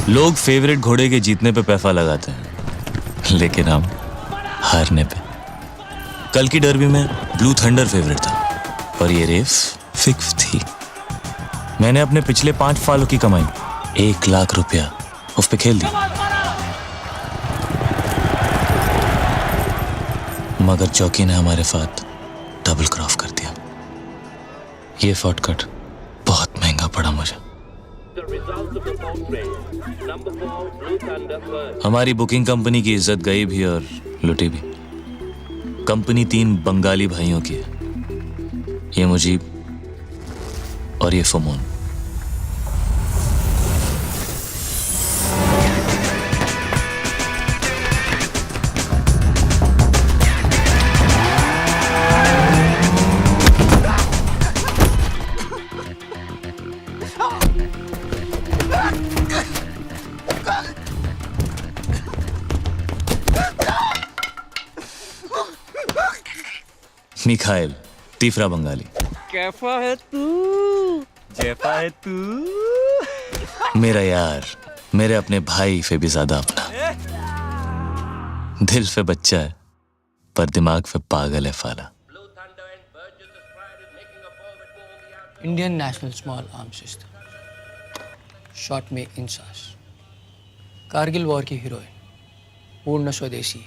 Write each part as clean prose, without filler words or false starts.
लोग फेवरेट घोड़े के जीतने पे पैसा लगाते हैं, लेकिन हम हारने पे। कल की डर्बी में ब्लू थंडर फेवरेट था और ये रेस फिक्स थी। मैंने अपने पिछले 5 फॉलों की कमाई 1 लाख रुपया उस पे खेल दी, मगर चौकी ने हमारे साथ डबल क्रॉस कर दिया। ये शॉर्टकट बहुत महंगा पड़ा मुझे। हमारी बुकिंग कंपनी की इज्जत गई भी और लुटी भी। कंपनी 3 बंगाली भाइयों की है, ये मुजीब और ये फमून। मिखाइल, तीसरा बंगाली। कैफा है तू? जैफा है तू? मेरा यार, मेरे अपने भाई से भी ज्यादा अपना। दिल पे बच्चा है पर दिमाग पे पागल है फाला। Indian national small arms system, short में इंसास। कारगिल वॉर की हीरोइन, पूर्ण स्वदेशी।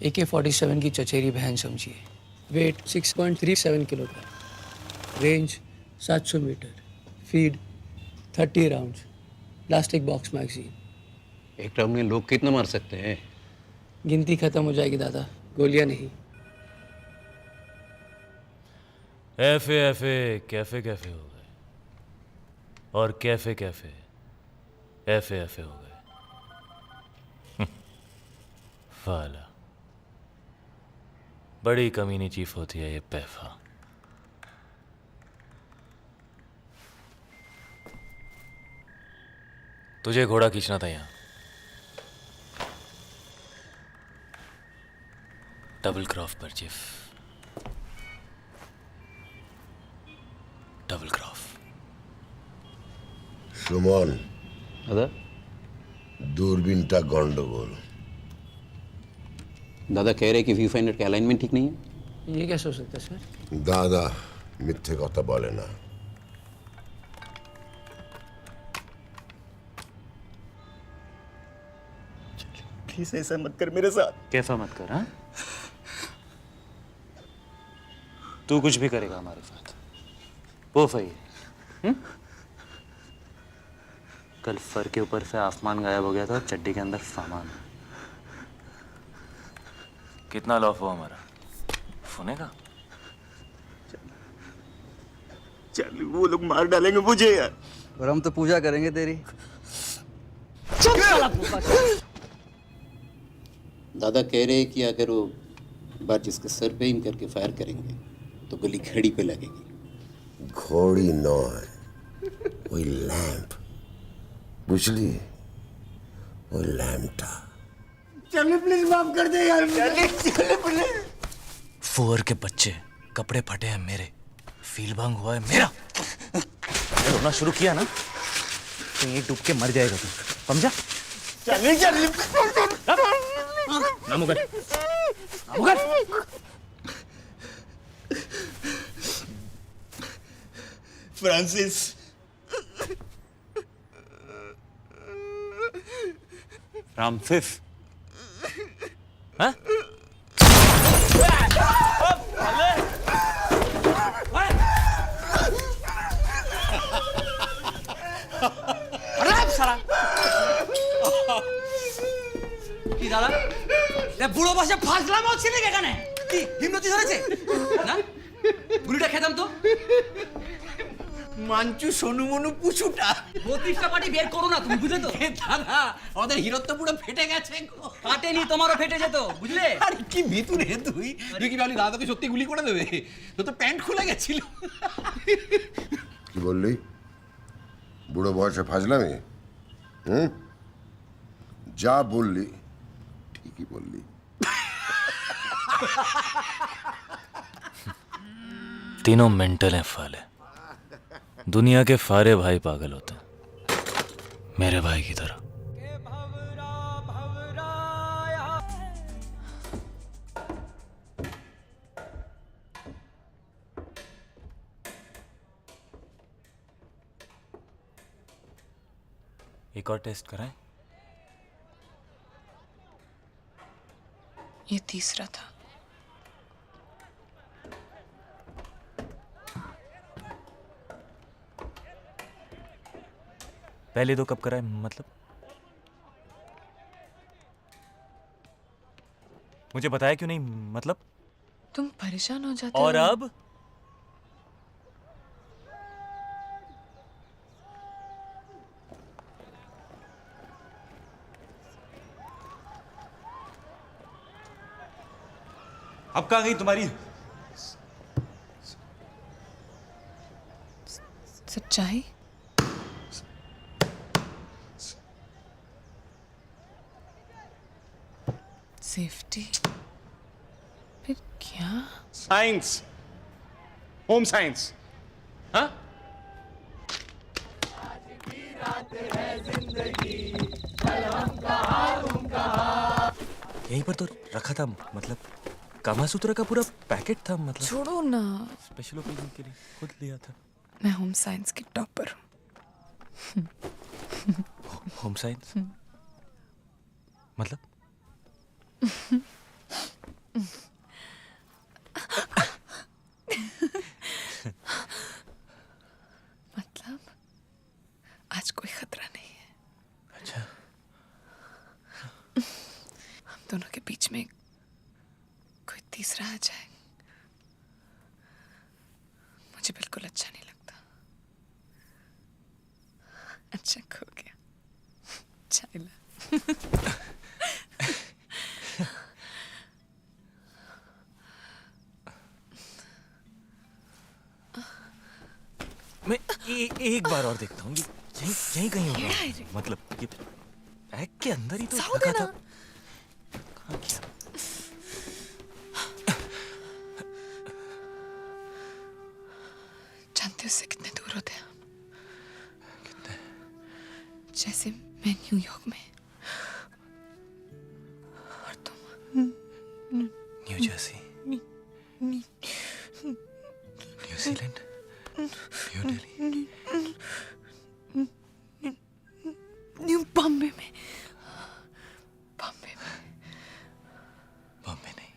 AK-47 की चचेरी बहन समझिए। Weight 6.37 kilogram, range 700 metre, feed 30 rounds, plastic box magazine. एक राउंड में लोग कितना मार सकते हैं? गिनती खत्म हो जाएगी दादा, गोलियां नहीं। एफे एफे कैफे कैफे हो गए और कैफे कैफे एफे एफे हो गए। फाला, बड़ी कमीनी चीफ होती है ये पैफा। तुझे घोड़ा खींचना था यहां। डबल क्रॉस पर चीफ, डबल क्रॉस। সুমন, दादा दूरबीनটা গন্ডগোল। दादा कह रहे कि व्यू फाइंडर का अलाइनमेंट ठीक नहीं है। ये कैसे हो सकता है सर? দাদা মিথ্যে কথা বলে না। प्लीज ऐसा मत कर मेरे साथ। कैसा मत कर, हाँ? तू कुछ भी करेगा हमारे साथ, वो सही है। कल सर के ऊपर से आसमान गायब हो गया था, चड्डी के अंदर सामान। कितना लॉस हुआ हमारा? सुनेगा? चल, वो लोग मार डालेंगे मुझे यार। और हम तो पूजा करेंगे तेरी। दादा कह रहे कि अगर वो बार जिसके सर पे एम करके फायर करेंगे तो गोली घड़ी पे लगेगी। ঘড়ি নয়, ওই ল্যাম্প, বুঝলি? ওই ল্যাম্পটা। चल प्लीज माफ कर दे यार। चल प्लीज। फुअर के बच्चे, कपड़े फटे हैं मेरे, फील भंग हुआ है मेरा। रोना शुरू किया ना तो ये डूब के मर जाएगा तू, समझा? नामुगर, नामुगर। फ्रांसिस, फ्रांसिस, हाँ? কি দাদা? বুড়ো বসে ফাজলাম হচ্ছিলি এখানে? কি হিমনোতি ধরেছে না? গুলিটা খেতাম তো। মাঞ্চু সোনু মনু পুচুটা 32টা পার্টি বের করো না তুমি বুঝলে তো দাদা ওদের হিরো তো পুরো ফেটে গেছে গো। কাটেনি তোমারও ফেটে যেত বুঝলে আরে কি ভিতরে তুই কি ভাবলি দাদা তোকে সত্যি গুলি করে দেবে? তোর তো প্যান্ট খুলে গেছিল। কি বললি? বুড়ো বয়সে ফাজলামি? হুম, যা বললি ঠিকই বললি। तीनों मेंटल हैं फाले। दुनिया के सारे भाई पागल होते हैं, मेरे भाई की तरह। एक और टेस्ट कराएं? ये तीसरा था। पहले दो कब कराए मतलब? मुझे बताया क्यों नहीं मतलब? तुम परेशान हो जाते और हो। अब कहाँ गई तुम्हारी सच्चाई? सेफ्टी? फिर क्या? Science, home science. हाँ? यहीं पर तो रखा था मतलब कामासूत्र का पूरा पैकेट था मतलब छोड़ो ना। स्पेशल ओकेजन के लिए खुद लिया था। मैं होम साइंस की टॉपर हूँ। होम साइंस मतलब? मतलब आज कोई खतरा नहीं है। अच्छा, हम दोनों के बीच में कोई तीसरा आ जाए मुझे बिल्कुल अच्छा नहीं लगता। अच्छा खो गया चाइला। मैं एक बार और देखता हूँ। ये यहीं यहीं कहीं होगा मतलब ये बैग के अंदर ही तो साउथ रखा है था। ना? कहाँ गया? जानते हो उससे कितने दूर होते हैं हम? जैसे मैं न्यूयॉर्क में और तुम new Jersey, New Zealand, new Delhi, new Bombay में। बॉम्बे में बॉम्बे नहीं,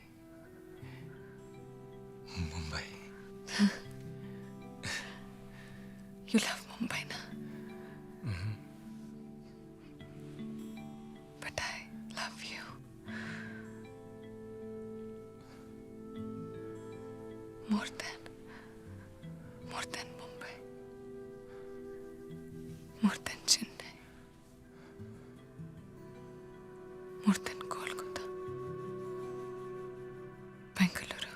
मुंबई। यू लव मुंबई ना? But I love you. More than Mumbai, more than Chennai, more than Kolkata, Bengaluru,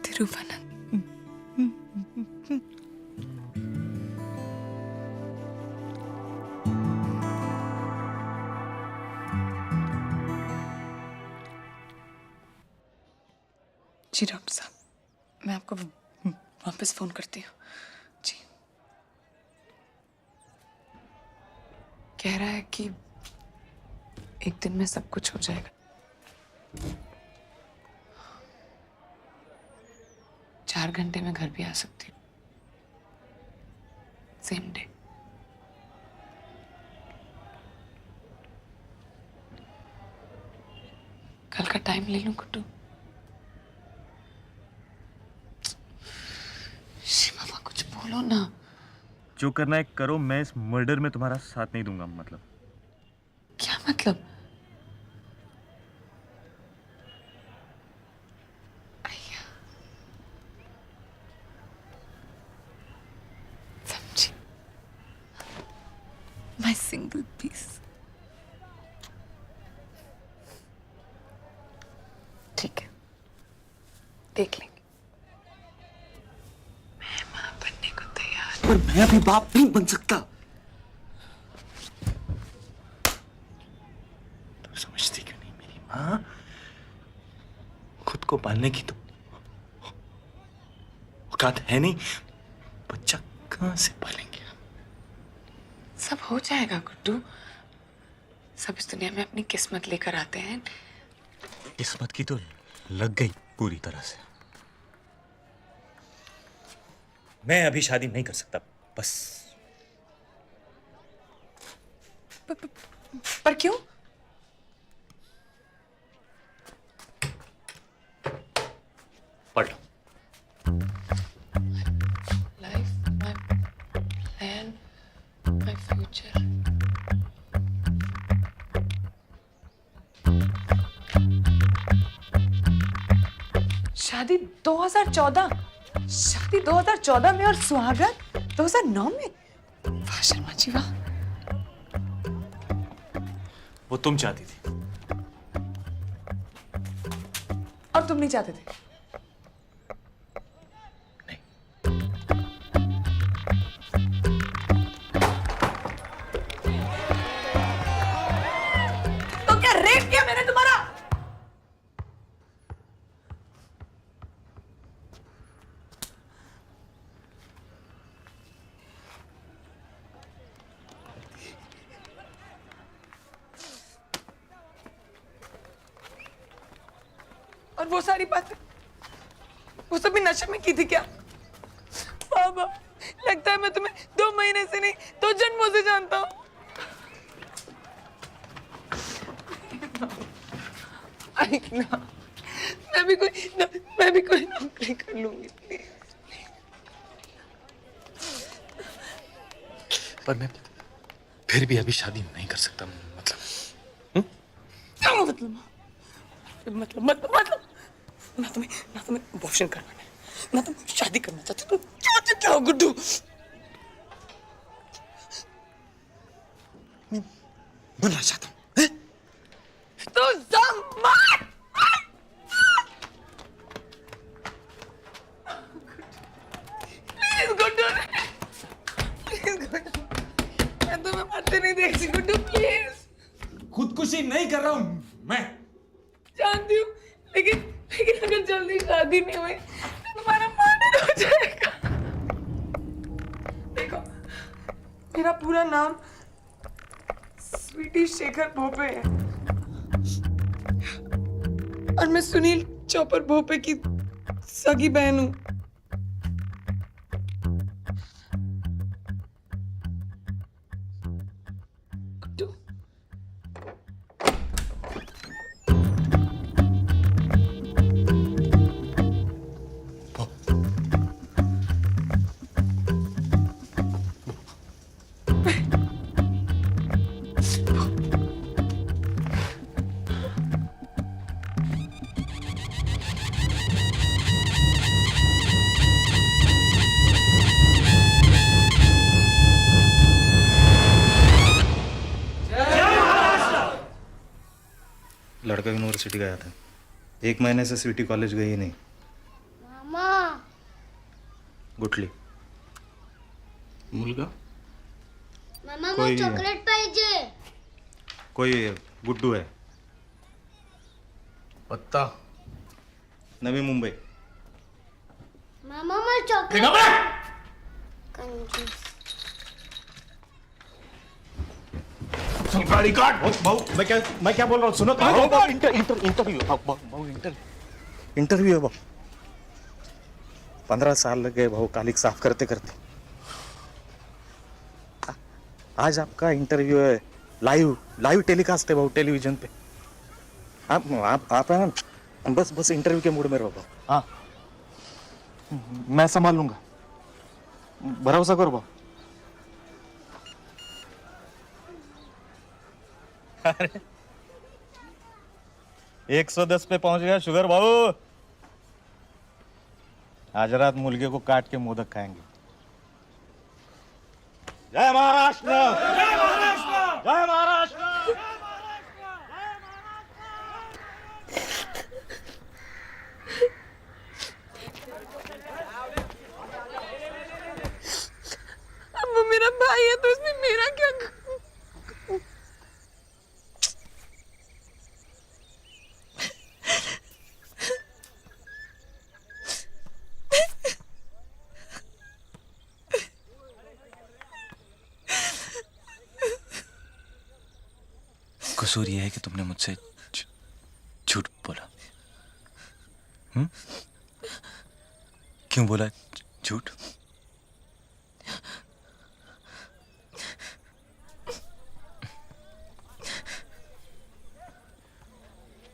Thiruvananthapuram. जी डॉक्टर साहब, मैं आपको वापस फोन करती हूँ। जी कह रहा है कि एक दिन में सब कुछ हो जाएगा। 4 घंटे में घर भी आ सकती हूँ, सेम डे। कल का टाइम ले लूं कुट्टू? शिवा कुछ बोलो ना। जो करना है करो, मैं इस मर्डर में तुम्हारा साथ नहीं दूंगा मतलब। क्या मतलब? my single piece. ठीक है, देख लेंगे। मैं माँ बनने को तैयार। पर मैं अभी बाप नहीं बन सकता। तुम समझती क्यों नहीं मेरी माँ? खुद को पालने की तो औकात है नहीं, बच्चा कहाँ से पालेंगे? सब हो जाएगा गुड्डू। सब इस दुनिया में अपनी किस्मत लेकर आते हैं। किस्मत की तो लग गई पूरी तरह से। मैं अभी शादी नहीं कर सकता, बस। पर क्यों? पढ़ लो। Life, my plan, my future. शादी 2014, शादी 2014 में और सुहागरात 2009 में। वाह शर्मा जी वाह। वो तुम चाहती थी। और तुम नहीं चाहते थे? तो क्या रेप किया मैंने तुम्हारा? और वो सारी बातें, वो सब भी नशे में की थी क्या? बाबा, लगता है मैं तुम्हें 2 महीने से नहीं 2 जन्मों से जानता हूँ। ना, मैं भी कोई नौकरी कर लूंगी प्लीज। पर मैं फिर भी अभी शादी नहीं कर सकता। मतलब ना तुम्हें अबॉर्शन करना है, ना तुम शादी करना चाहते, तुम क्या चाहते हो गुड्डू? मैं बनना चाहता हूँ। तो सम्मान। प्लीज गुड्डू, प्लीज गुड्डू, मैं तुम्हें मरते नहीं देखती गुड्डू, प्लीज। खुदकुशी नहीं कर रहा हूं मैं। जानती हूँ, लेकिन अगर जल्दी शादी नहीं हुई तो तुम्हारा मर्डर हो जाएगा। देखो, मेरा पूरा नाम स्वीटी शेखर भोपे है और मैं सुनील चौपर भोपे की सगी बहन हूँ। लड़का यूनिवर्सिटी गया था, 1 महीने से स्वीटी कॉलेज गई ही नहीं। मामा गुटली मुलगा मामा कोई- मला चॉकलेट पाहिजे. कोई गुड्डू है, पत्ता नवी मुंबई। मामा मला चॉकलेट. कंजूस. गाड़ी काट। मैं क्या बोल रहा हूँ सुनो तो। इंटरव्यू है भाऊ, 15 साल लग गए भाऊ कालिक साफ करते करते। आज आपका इंटरव्यू है, लाइव टेलीकास्ट है भाऊ टेलीविजन पे। आप है ना, बस इंटरव्यू के मूड में रहो भाऊ। हाँ, मैं संभाल लूंगा, भरोसा करो भाऊ। अरे 110 पे पहुंच गया शुगर बाबू। आज रात मुर्गे को काट के मोदक खाएंगे। जय महाराष्ट्र। है तो इसमें मेरा क्या? कसूर ये है कि तुमने मुझसे झूठ बोला। क्यों बोला झूठ?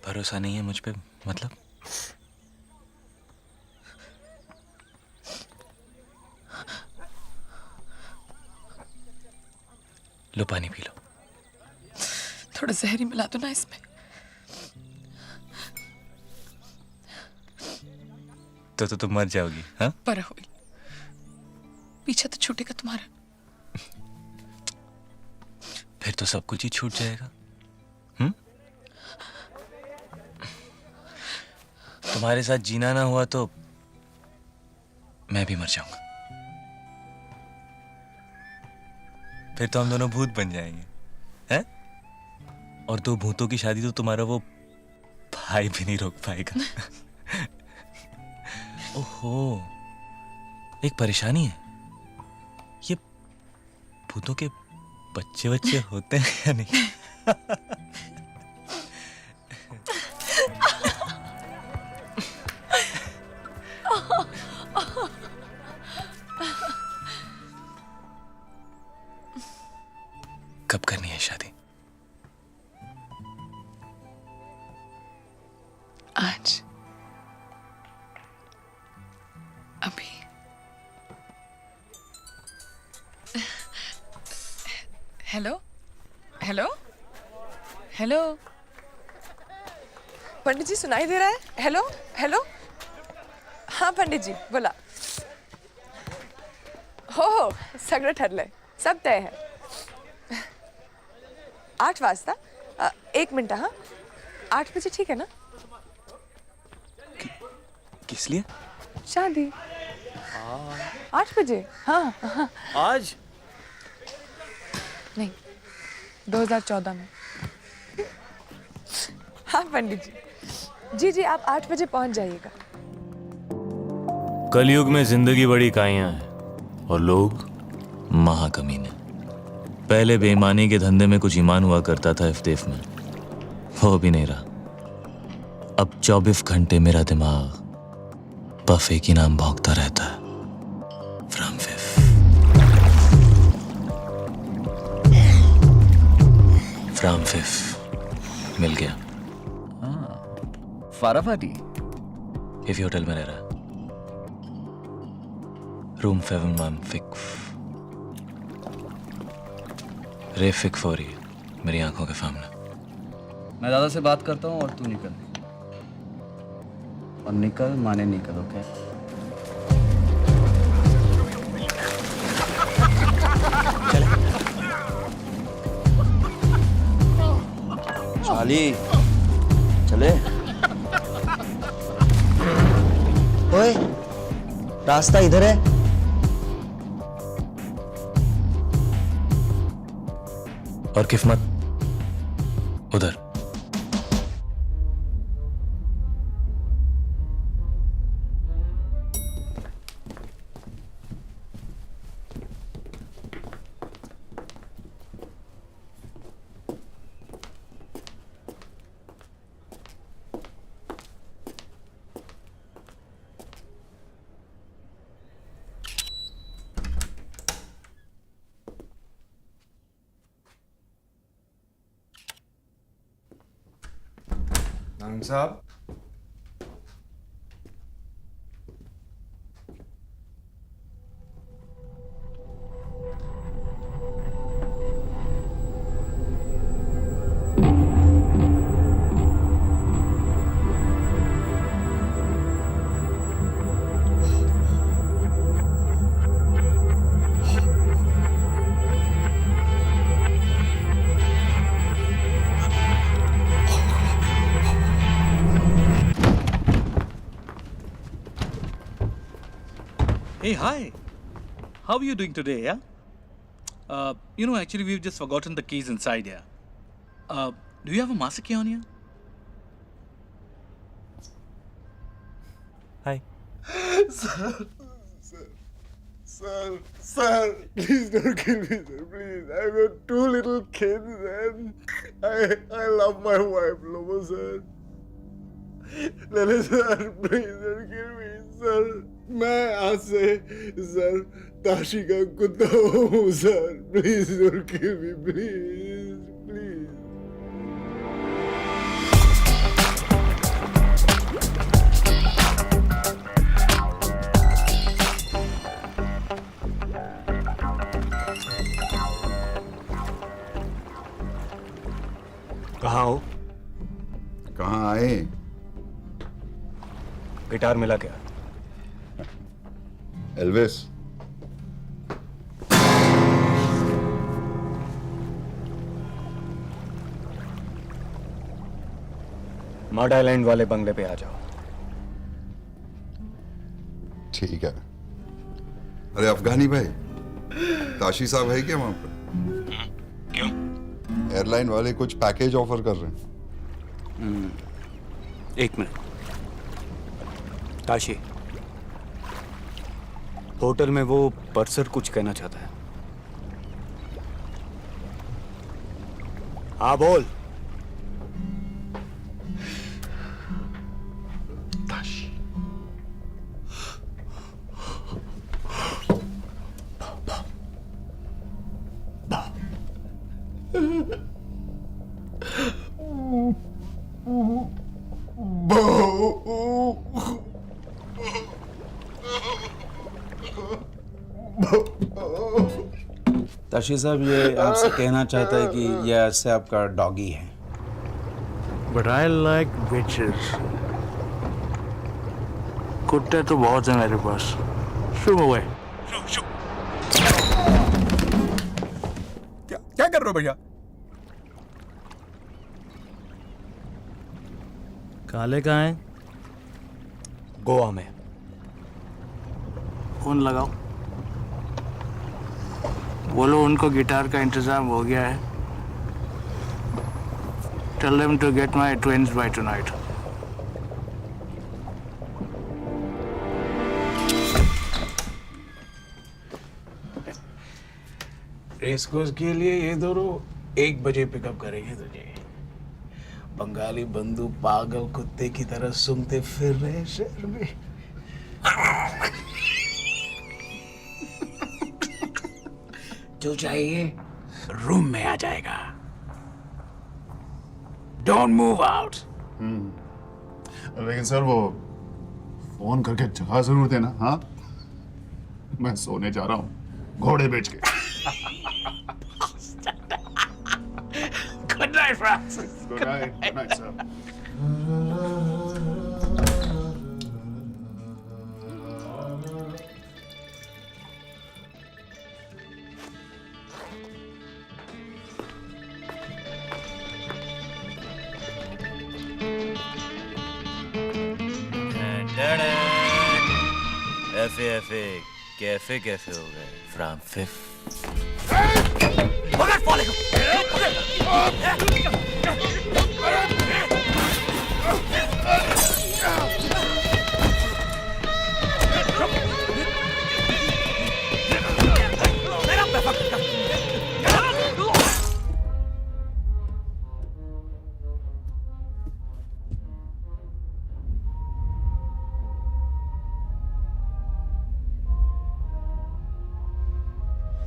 भरोसा नहीं है मुझ पे, मतलब? लो पानी पी लो। थोड़ा जहर ही मिला दो ना इसमें। तो तुम मर जाओगी, हाँ? पर हुई पीछे तो छूटेगा तुम्हारा। फिर तो सब कुछ ही छूट जाएगा। तुम्हारे साथ जीना ना हुआ तो मैं भी मर जाऊंगा। फिर तो हम दोनों भूत बन जाएंगे, हैं? और दो भूतों की शादी तो तुम्हारा वो भाई भी नहीं रोक पाएगा। ओहो, एक परेशानी है। ये भूतों के बच्चे होते हैं या नहीं? कब करनी है शादी? आज, अभी। हेलो हेलो हेलो, पंडित जी सुनाई दे रहा है? हेलो हेलो, हाँ पंडित जी बोला। हो सगळं ठरलंय, सब तय है। 8 वाजता 1 मिनट, हाँ 8 बजे ठीक है ना? किस लिए? शादी 8 बजे, हाँ हाँ। आज नहीं, 2014 में। हाँ पंडित जी, जी आप 8 बजे पहुंच जाइएगा। कलयुग में जिंदगी बड़ी काइयां है और लोग महाकमीने। पहले बेईमानी के धंधे में कुछ ईमान हुआ करता था इफ्तेफ में, वो भी नहीं रहा। अब 24 घंटे मेरा दिमाग बफे की नाम भौंकता रहता है। फ्रॉम फिफ मिल गया। फाराफाटी इफ होटल में रह रहा, रूम 715। रे फिक फॉर यू, मेरी आंखों के सामने। मैं दादा से बात करता हूँ और तू निकल, और निकल माने निकल, ओके? चाली चले। ओए, रास्ता इधर है। और किस्मत उधर। साहब, Hey, hi. How are you doing today, yeah? You know, actually, we've just forgotten the keys inside here. Do you have a master key on you? Hi. Sir, please don't kill me, sir. Please, I've got 2 little kids and I love my wife, Lobo, sir. Lele, sir, please don't kill me, sir. मैं आज से sir Tashi का कुत्ता हूँ sir. Please don't kill me, please, please. कहाँ हो? कहाँ आए? गिटार मिला क्या? एल्विस, मड आइलैंड वाले बंगले पे आ जाओ. ठीक है. अरे अफगानी भाई, ताशी साहब है क्या वहां पर? क्यों? एयरलाइन वाले कुछ पैकेज ऑफर कर रहे हैं. 1 मिनट. काशी, होटल में वो पर्सर कुछ कहना चाहता है. हाँ बोल. ताशी साहब ये आपसे कहना चाहता है कि ये ऐसे आपका डॉगी है. But I like witches. कुत्ते तो बहुत हैं मेरे पास. Shoo away. क्या कर रहे हो भैया? काले कहाँ हैं? गोवा में. फोन लगाओ. बोलो उनको गिटार का इंतजाम हो गया है. Tell them to get my twins by tonight. Race course के लिए ये दोनों 1 बजे पिकअप करेंगे तुझे. बंगाली बंधु पागल कुत्ते की तरह सूंघते फिर रहे शहर में. जो चाहिए रूम में आ जाएगा. Don't move out. लेकिन सर वो फोन करके जगह जरूर देना. हाँ, मैं सोने जा रहा हूँ घोड़े बेच के. Good night, Francis. Good night. Good night, sir. FA cafe cafe हो गए फ्रॉम 5th.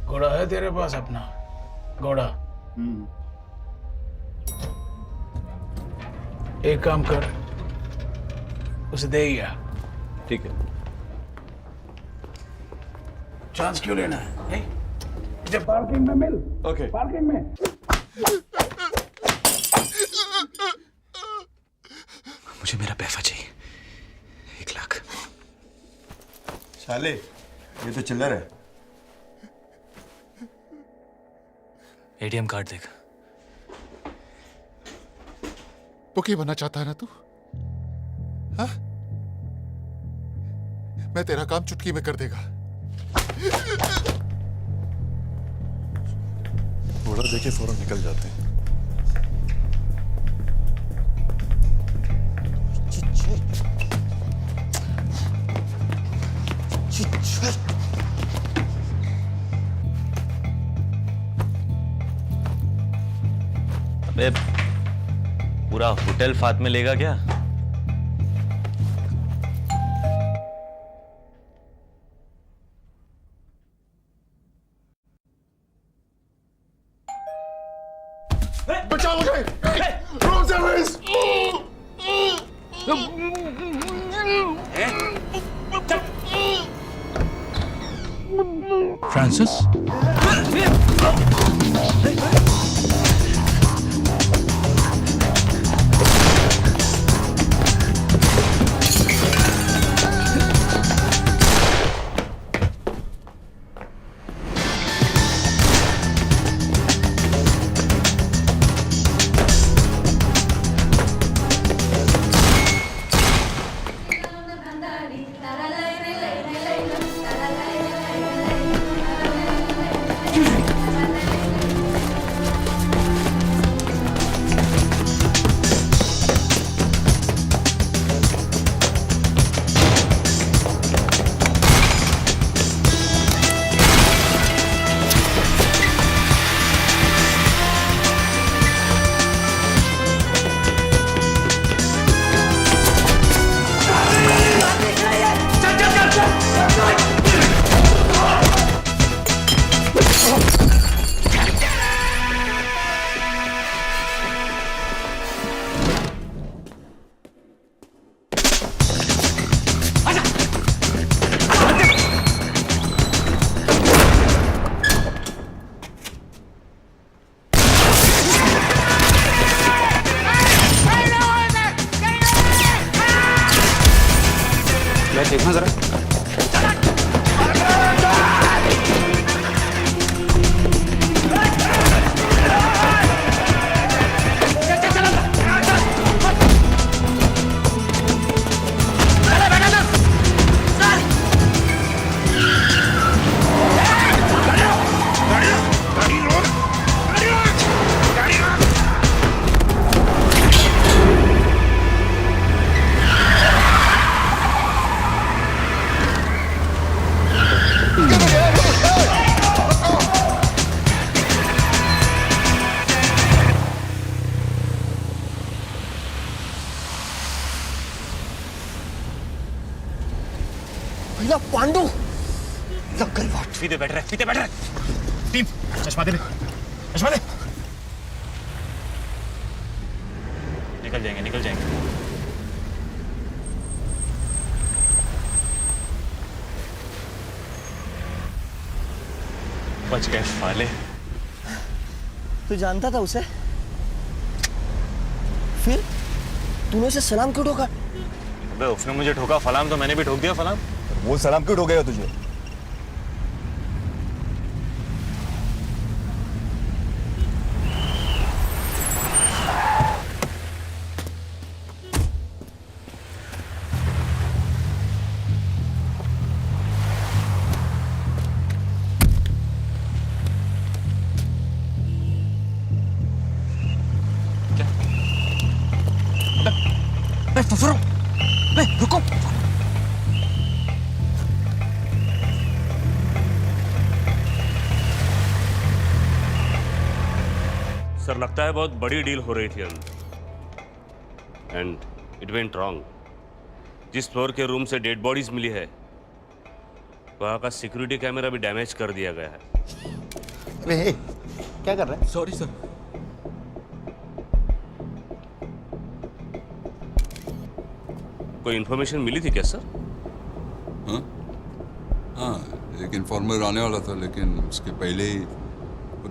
घोड़ा है तेरे पास अपना? घोड़ा? एक काम कर, उसे दे ही आ. ठीक है. चांस क्यों लेना है? नहीं? मुझे पार्किंग में मिल. ओके. पार्किंग में. मुझे मेरा पैसा चाहिए. 1 लाख. साले, ये तो चिल्लर है. एटीएम कार्ड देख. पुकी बनना चाहता है ना तू? हाँ? मैं तेरा काम चुटकी में कर देगा. नंबर देके फौरन निकल जाते हैं। अबे पूरा होटल फात में लेगा क्या? बचाओ मुझे! Room service! फ्रांसिस? देखना जरा। भैया पांडु फीते बैठ रहे टीम चश्मा दे निकल जाएंगे बच गए साले। तू जानता था उसे? फिर तूने उसे सलाम क्यों ठोका? अबे उसने मुझे ठोका, फलाम तो मैंने भी ठोक दिया फलाम। वो सलाम क्यों ठोकेगा तुझे? रुको। सर लगता है बहुत बड़ी डील हो रही थी अंदर एंड इट वेंट रॉन्ग। जिस फ्लोर के रूम से डेड बॉडीज मिली है वहां का सिक्योरिटी कैमरा भी डैमेज कर दिया गया है। अरे क्या कर रहा है? Sorry sir. कोई इन्फॉर्मेशन मिली थी क्या सर? हाँ, एक इन्फॉर्मर आने वाला था लेकिन उसके पहले ही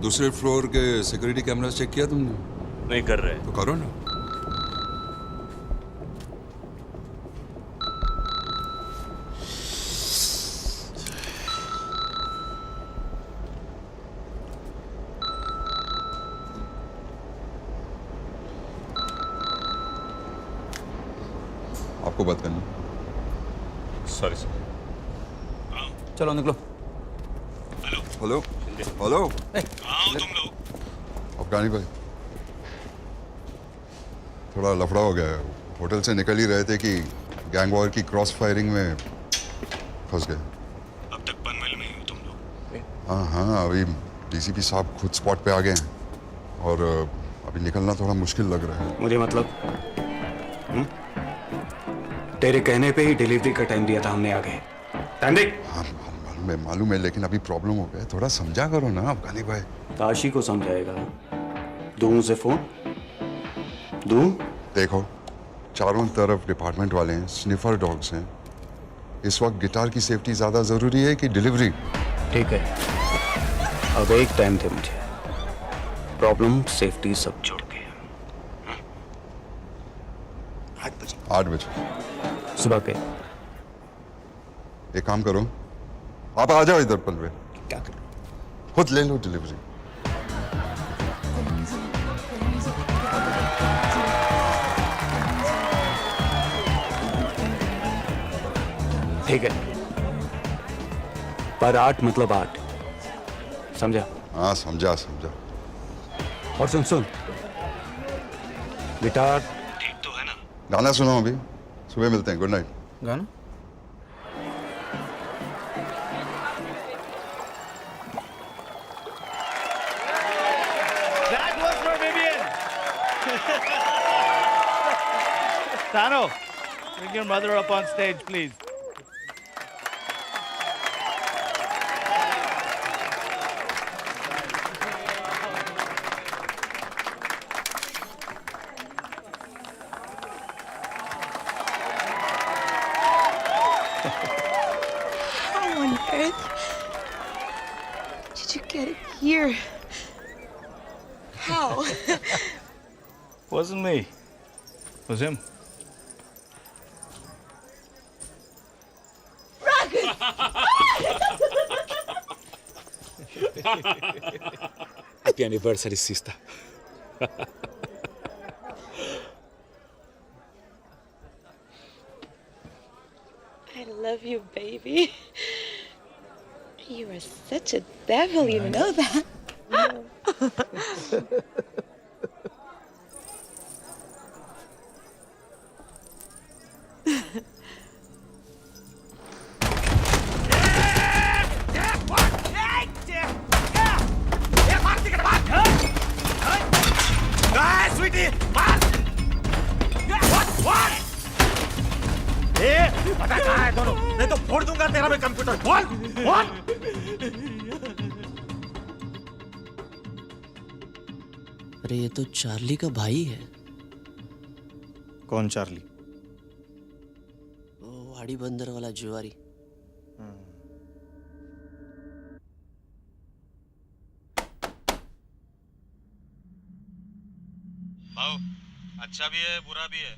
दूसरे फ्लोर के सिक्योरिटी कैमरा चेक किया तुमने? नहीं कर रहे। तो करो ना। आपको बात करनी। Sorry sir. चलो निकलो। Hello hello. तुम लोग अफगानी भाई, थोड़ा लफड़ा हो गया है। होटल से निकल ही रहे थे कि गैंग वॉर की क्रॉस फायरिंग में फंस गए। अब तक पनवेल में ही हो तुम लोग? हाँ हाँ, अभी डीसीपी साहब खुद स्पॉट पे आ गए हैं और अभी निकलना थोड़ा मुश्किल लग रहा है। मुझे मतलब तेरे कहने पे ही डिलीवरी का टाइम दिया था हमने, आ गए। टाइम देख। हाँ मालूम है, लेकिन अभी प्रॉब्लम हो गया है, थोड़ा समझा करो ना अफगानी भाई। काशी को समझाएगा? दूं से फोन दूं? देखो, चारों तरफ डिपार्टमेंट वाले हैं, स्निफर डॉग्स हैं। इस वक्त गिटार की सेफ्टी ज्यादा जरूरी है कि डिलीवरी? ठीक है, अब एक टाइम थे मुझे, प्रॉब्लम सेफ्टी सब छोड़ के। 8 बजे सुबह के। एक काम करो, आप आ जाओ इधर पनवेल। क्या करूं? खुद ले लो डिलीवरी। ठीक है, पर 8 मतलब 8, समझा? हाँ समझा समझा। और सुन, गिटार ठीक तो है ना? गाना सुनो, अभी सुबह मिलते हैं। Good night. गाना? That was for Vivian. Tano, bring your mother up on stage, please. How on earth did you get it here? How? Wasn't me. It was him. Happy anniversary, sister. I love you, baby. You are such a devil, you know that. पता कहाँ है दोनों? नहीं तो फोड़ दूंगा तेरा मैं कंप्यूटर। बोल बोल। अरे ये तो चार्ली का भाई है। कौन चार्ली? वो वाड़ी बंदर वाला जुआरी। भाव, अच्छा भी है बुरा भी है।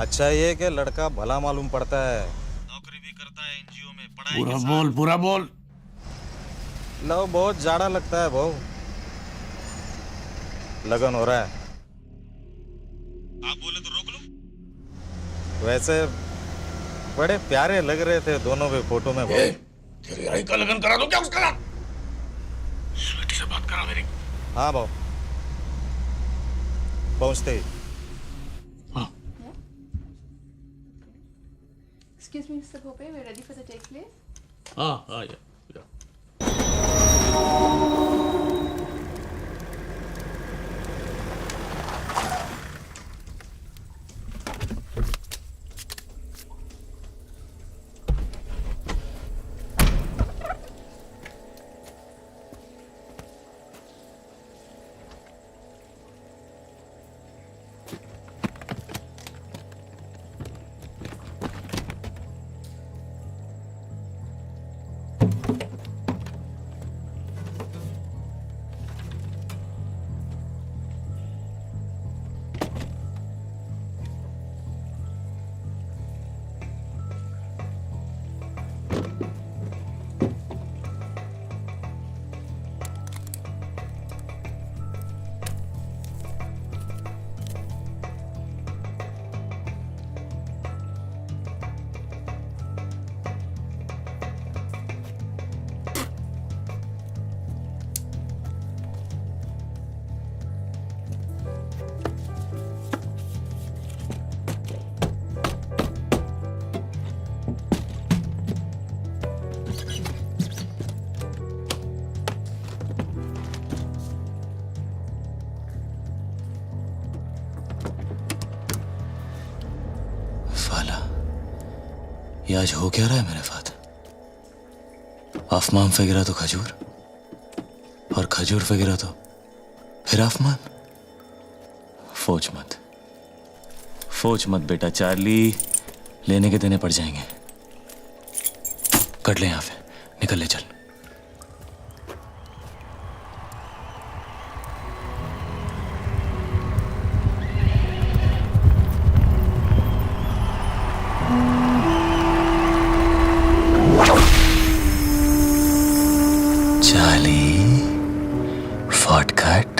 अच्छा ये कि लड़का भला मालूम पड़ता है, नौकरी भी करता है एनजीओ में, पढ़ाई के साथ। पूरा बोल। लव बहुत जाड़ा लगता है भाव। लगन हो रहा है। आप बोले तो रोक लो। वैसे बड़े प्यारे लग रहे थे दोनों भी फोटो में। तेरे भाई का लगन करा दो क्या उसका? स्वीटी से बात करा मेरी। हाँ भाव, पहुंचते ही। Excuse me, Mr. Bhope, we're ready for the take, please. हाँ या। ये आज हो क्या रहा है मेरे साथ? आसमान पे गिरा तो खजूर, और खजूर पे गिरा तो फिर आसमान। फोच मत बेटा चार्ली, लेने के देने पड़ जाएंगे। कट ले यहाँ से, निकल ले चल। चार्ली, शॉर्टकट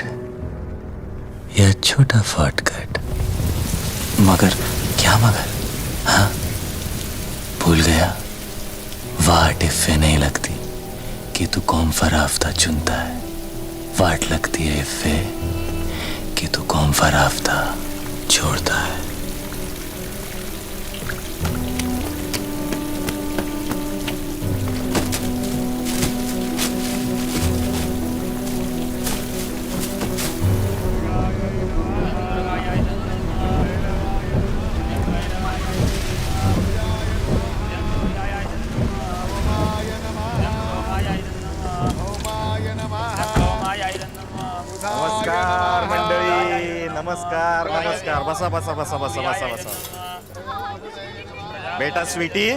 या छोटा शॉर्टकट? मगर क्या मगर? हाँ, भूल गया? वाट इफ़े नहीं लगती कि तू कौन सा रास्ता चुनता है, वाट लगती है इफ़े कि तू कौन सा रास्ता छोड़ता है। नमस्कार मंडळी, नमस्कार नमस्कार. बसा बसा बसा बसा बसा बसा. बेटा स्वीटी,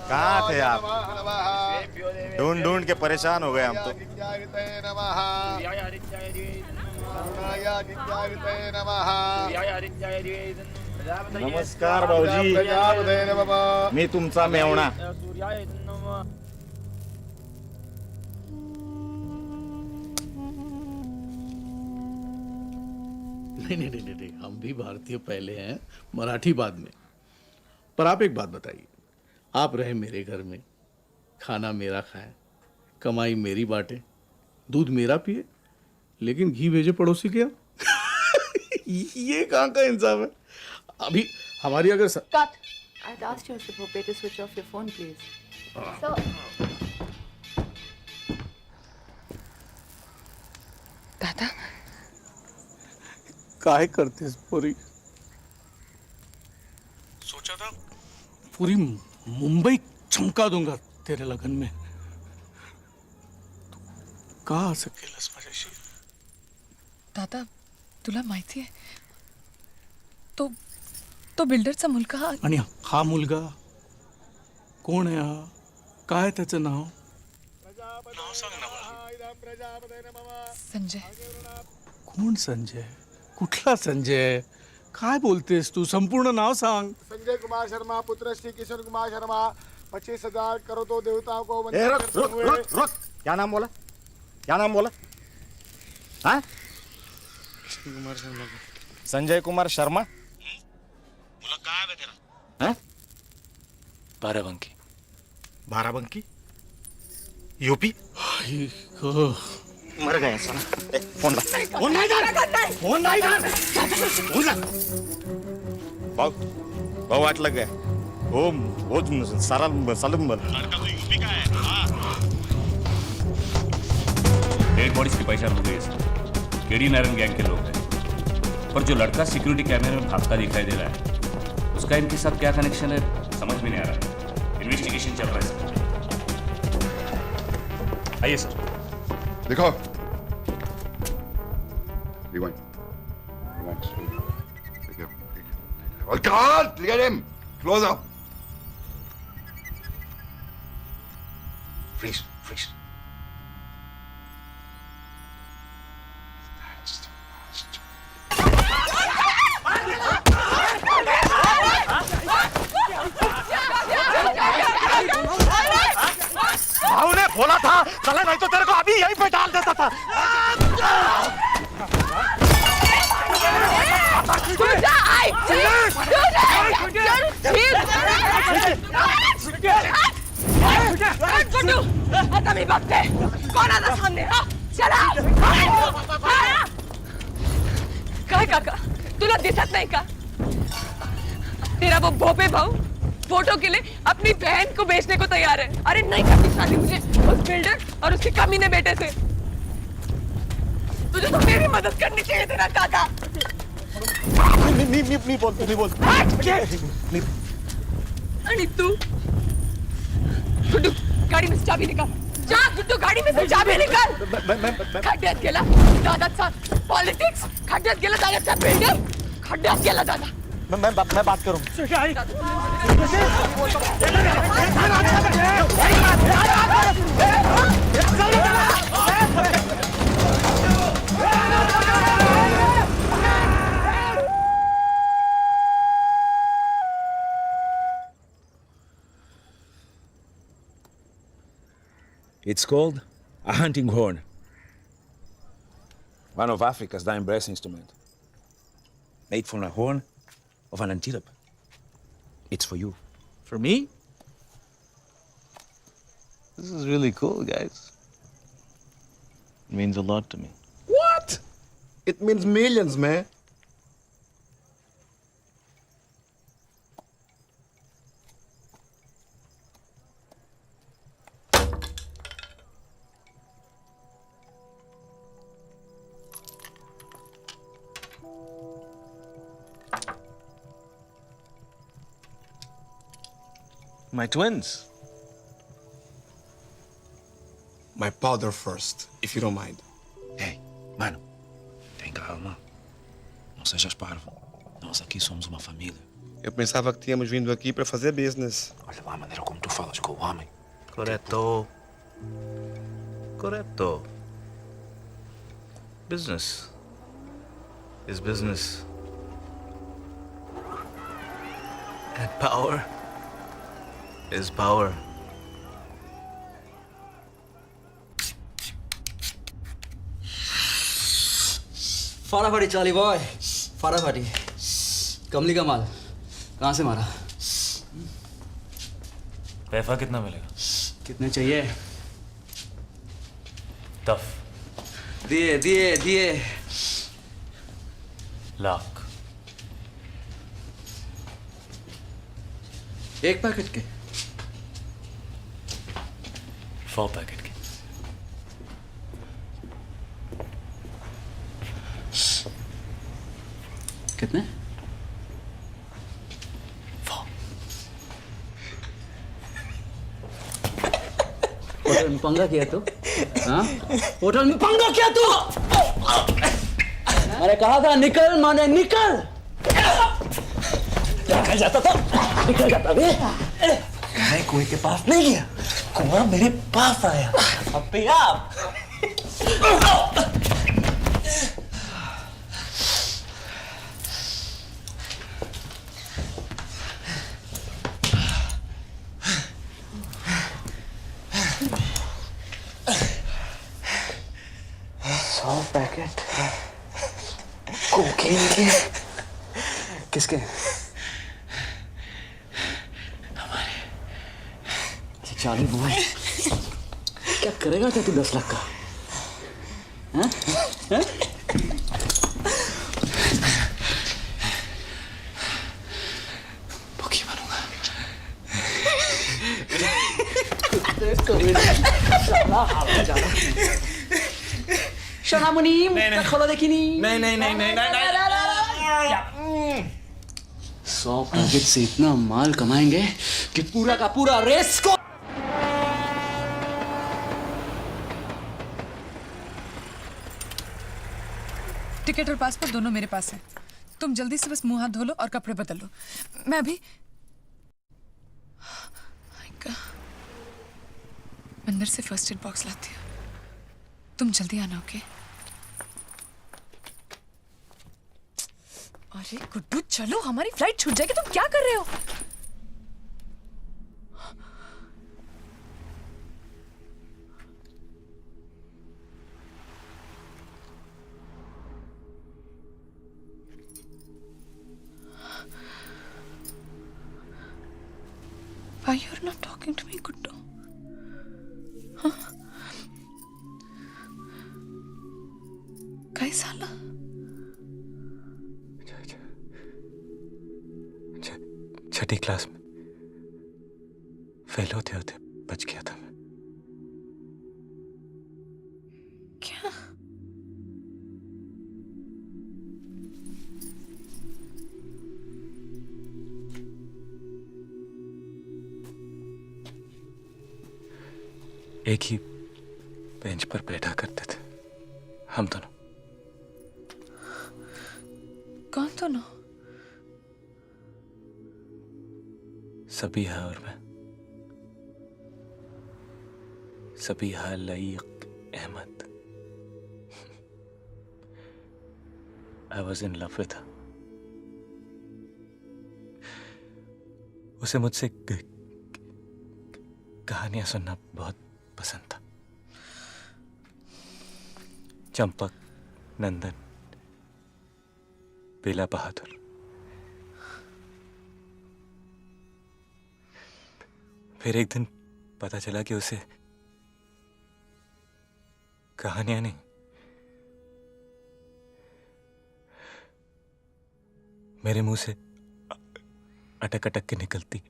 कहाँ थे आप? ढूंढ ढूंढ के परेशान हो गए हम तो. नमस्कार भाऊजी, मी तुमचा मेवणा. नहीं, हम भी भारतीय पहले हैं, मराठी बाद में. पर आप एक बात बताइए, आप रहे मेरे घर में, खाना मेरा खाए, कमाई मेरी बांटे, दूध मेरा पिए, लेकिन घी भेजे पड़ोसी के यहाँ. ये कहाँ का इंसाफ है? अभी हमारी अगर Cut. I'd asked you, Mr. Pope, to switch off your phone, please. So, दादा, काय करतेस पोरी? सोचा था पूरी मुंबई चमका दूंगा तेरे लगन में. तू का असं केलंस माझ्याशी? दादा, तुला माहिती आहे तो बिल्डरचा मुलगा हा. आणि हा मुलगा कोण आहे? हा काय त्याचं नाव? नाव सांग ना मला. संजय. कोण संजय? कुठला संजय? काय बोलतेस तू? संपूर्ण नाव सांग. संजय कुमार शर्मा, पुत्र श्री किशोर कुमार शर्मा, 25,000 करोड़ों देवताओं को रुक. क्या नाम बोला? क्या नाम बोला? हाँ? कुमार शर्मा. संजय कुमार शर्मा. मुला काय आहे तेरा? हाँ? बाराबंकी. बाराबंकी? यूपी? मर गए साला. फोन ला. फोन नहीं कर. फोन नहीं कर. फोन ला. भाऊ वाट लग गया. वो सारा सलम लड़का तो यूपी का है. डेड बॉडीज की पहचान हो गई है. केडी नारायण गैंग के लोग हैं. पर जो लड़का सिक्योरिटी कैमरे में भागता दिखाई दे रहा है, उसका इनके साथ क्या कनेक्शन है समझ में नहीं आ रहा. इन्वेस्टिगेशन चल रहा है सर. आइए सर. देखो. Rewind. Oh God! Look at him. Close up. Freeze. भाऊ ने बोला था चला, नहीं तो तेरे को अभी यहीं पे डाल देता था. आता मी बघते कोण आता सामने. चला. काय काका, तुला दिसत नहीं का? तेरा वो भोपे भाऊ फोटो के लिए अपनी बहन को बेचने को तैयार है. अरे नहीं करनी शादी मुझे उस बिल्डर और उसके कमीने बेटे से. तुझे तो मेरी मदद करनी चाहिए थी ना काका. नहीं बोलते। आणि तू गुड्डू गाडी में से चाबी निकाल जा गुड्डू गाडी में से चाबी निकाल खड्ड्यात गेला दादाचा पॉलिटिक्स खड्ड्यात गेला दादाचा बिल्डर खड्ड्यात गेला दादा मैं बात करूं It's called a hunting horn. One of Africa's dying brass instruments. Made from a horn of an antelope. It's for you. For me? This is really cool, guys. It means a lot to me. What? It means millions, man. My twins. My powder first, if you don't mind. Hey, mano, tem calma. Não sejas parvo. Nós aqui somos uma família. Eu pensava que tínhamos vindo aqui para fazer business. Olha lá a maneira como tu falas com o homem. Correto. Correto. Business is business. And power is power. फटाफटी चाली boy फटाफटी कमली का माल कहाँ से मारा पैसा कितना मिलेगा कितने चाहिए टफ दिए दिए दिए लाख एक पैकेट के 4 पैकेट के कितने होटल में पंगा किया तू हाँ होटल में पंगा किया तू मैंने कहा था निकल माने निकल निकल जाता था निकल जाता भी मैं कुएं के पास नहीं गया कुआं मेरे पास आया अपने आप पैकेट कोकीन के किसके हमारे चाली बॉय क्या करेगा क्या तू 10 लाख का हैं हैं भूखी बनूंगा शनामुनी खोलो देखिनी नहीं 100 पैकेट से इतना माल कमाएंगे कि पूरा का पूरा रेस को टिकट और पासपोर्ट दोनों मेरे पास है तुम जल्दी से बस मुंह हाथ धो लो और कपड़े बदल लो मैं अभी अंदर से फर्स्ट एड बॉक्स लाती हूँ तुम जल्दी आना ओके अरे गुड्डू चलो हमारी फ्लाइट छूट जाएगी तुम क्या कर रहे हो Why you're not talking to me, Guddu? Huh? कैसा ला? छठी क्लास में फेल होते होते बच गया था मैं क्या एक ही बेंच पर बैठा करते थे हम दोनों। कौन दोनों? सबीहा और मैं। Sabiha Laeeq Ahmad. I was in love with her. उसे मुझसे कहानियां सुनना बहुत पसंद था। चंपक, नंदन, बेला बहादुर। फिर एक दिन पता चला कि उसे कहानियां नहीं, मेरे मुंह से अटक अटक के निकलती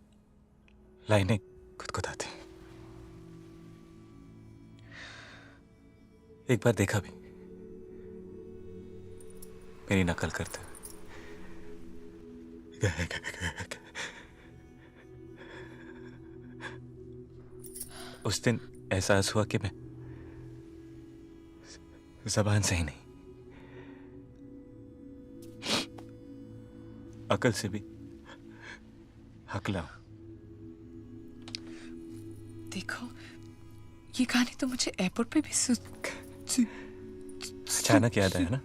लाइनें खुदखुदाती। एक बार देखा भी, मेरी नकल करते हुए। उस दिन एहसास हुआ कि मैं ज़बान से ही नहीं, अकल से भी हकला हूं। देखो, ये कहानी तो मुझे एयरपोर्ट पे भी अचानक याद आया ना,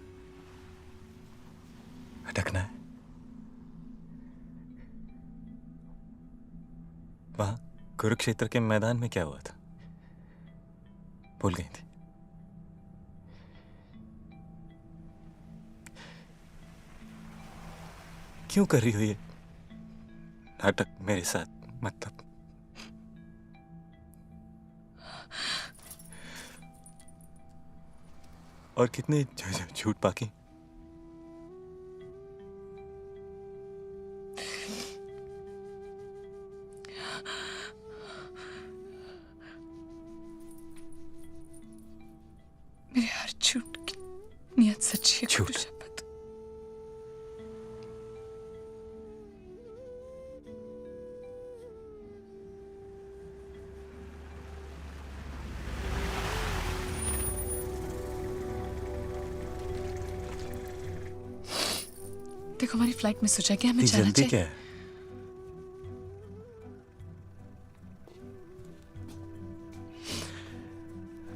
अटकना है। वहां कुरुक्षेत्र के मैदान में क्या हुआ था, भूल गई थी। क्यों कर रही हो ये नाटक मेरे साथ? मतलब और कितने झूठ बाकी? मेरे हर झूठ की नियत सच्ची है। झूठ? देखो, हमारी फ्लाइट मिस हो जाएगी, हमें जाना जल्दी चाहिए। क्या है?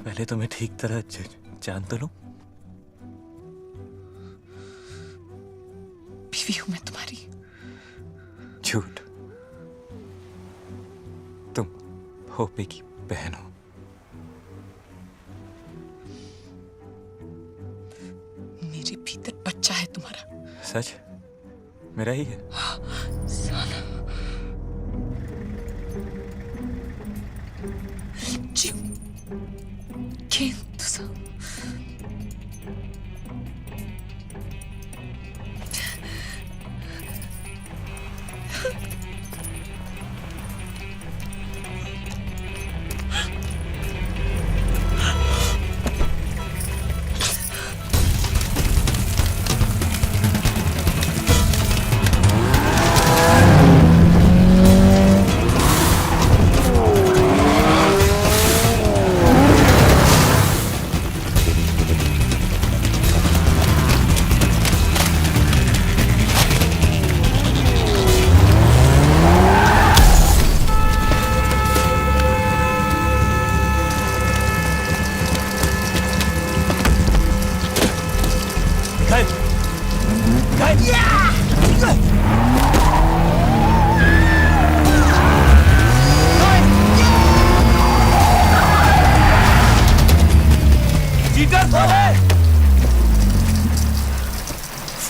पहले तो मैं ठीक तरह जान तो लूं। बीवी हूं मैं तुम्हारी। झूठ। तुम होपे की बहन हो। मेरे भीतर बच्चा है तुम्हारा। सच? मेरा ही है। साला। जीव खेल तुझा।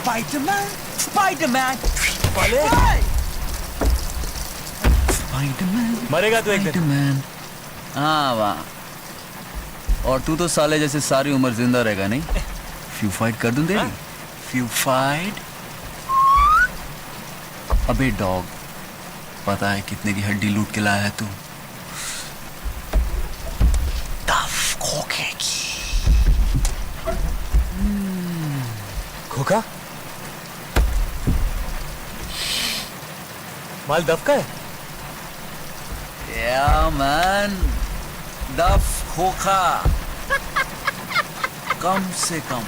Spider-Man, Spider-Man, Spider-Man, मरेगा तू एक दिन। Spider-Man। हाँ वाह, और तू तो साले जैसे सारी उम्र जिंदा रहेगा नहीं? फ्यू फाइट कर दूं तेरी? Few fight? अबे डॉग, पता है कितने की हड्डी लूट के लाया है तू? टफ खोखे की। खोखा? माल दफ का है? Yeah, man. Duff खोखा कम से कम।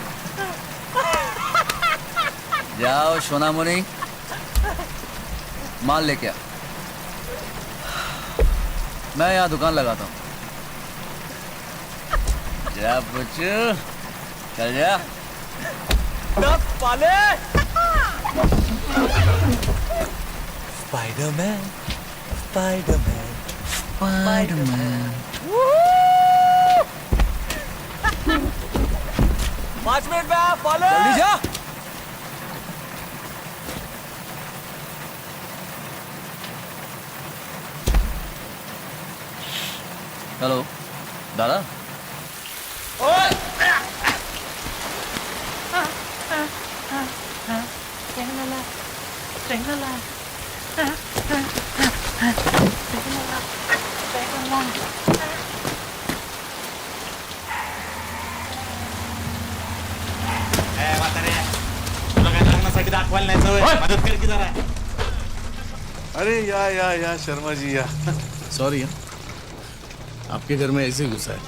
जाओ सोनामुनी, माल लेके आ, मैं यहाँ दुकान लगाता हूँ। जा बच्चू, चल जा। पाले स्पाइडरमैन, स्पाइडरमैन, स्पाइडरमैन। 5 मिनट में आ, पाले जल्दी जा। हेलो दादा। अरे या शर्मा जी या सॉरी आपके घर में ऐसे घुसा है।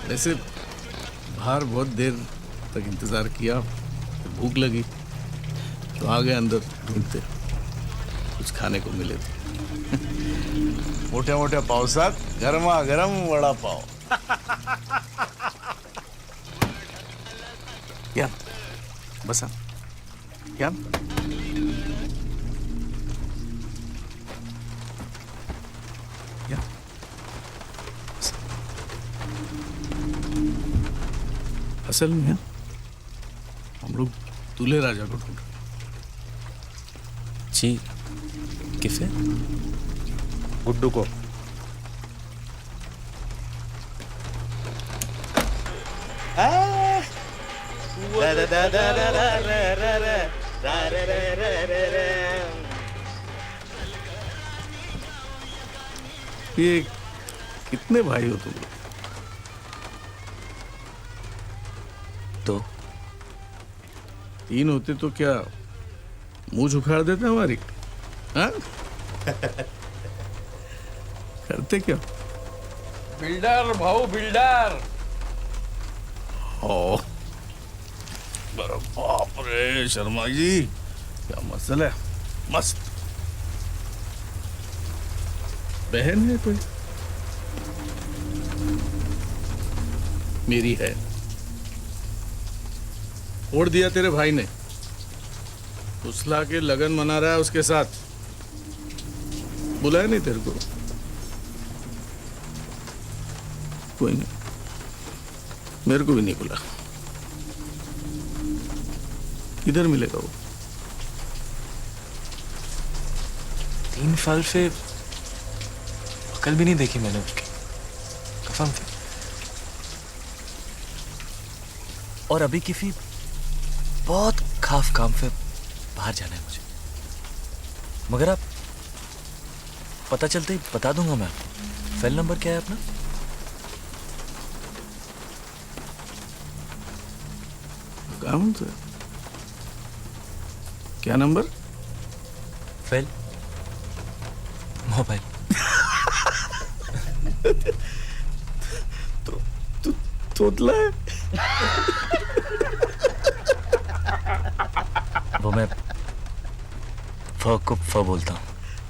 वैसे बाहर बहुत देर तक इंतजार किया, तो भूख लगी तो आ गए अंदर ढूंढते, कुछ खाने को मिले थे। मोठ्या मोठ्या पावसात गरमागरम वडा पाव। या बसा या असल में हम लोग दूल्हे राजा को ढूंढ रहे जी। किसे? गुड्डू को। ये कितने भाई हो तुम लोग? तो 3 होते तो क्या मुंह उखाड़ देते हमारी? हाँ? करते क्या? बिल्डर भाऊ बिल्डर। ओ बड़ा बाप रे शर्मा जी, क्या मसला है? मस्त बहन है कोई? मेरी है। छोड़ दिया तेरे भाई ने, फुसला के लगन मना रहा है उसके साथ। बुलाया नहीं तेरे को? कोई नहीं, मेरे को भी नहीं बुला। किधर मिलेगा वो? 3 साल से अकल भी नहीं देखी मैंने उसकी, कसम से। और अभी किसी बहुत खास काम से बाहर जाना है मुझे, मगर आप पता चलते ही बता दूंगा मैं आपको। सेल नंबर क्या है अपना? कौन सा? क्या नंबर? Fail mobile. तो तोतला है। वो मैं फ को फ बोलता हूँ।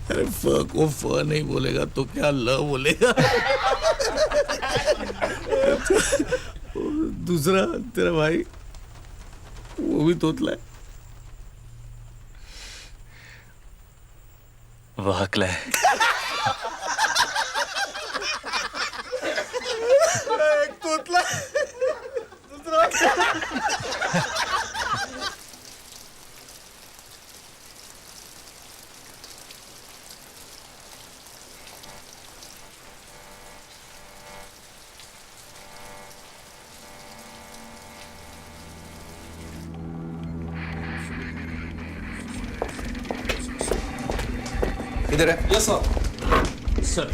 अरे फ को फ नहीं बोलेगा तो क्या ल बोलेगा? दूसरा तेरा भाई वो भी तोतला है। वो हकला है। एक तोतला दूसरा इधर है। Yes sir. सर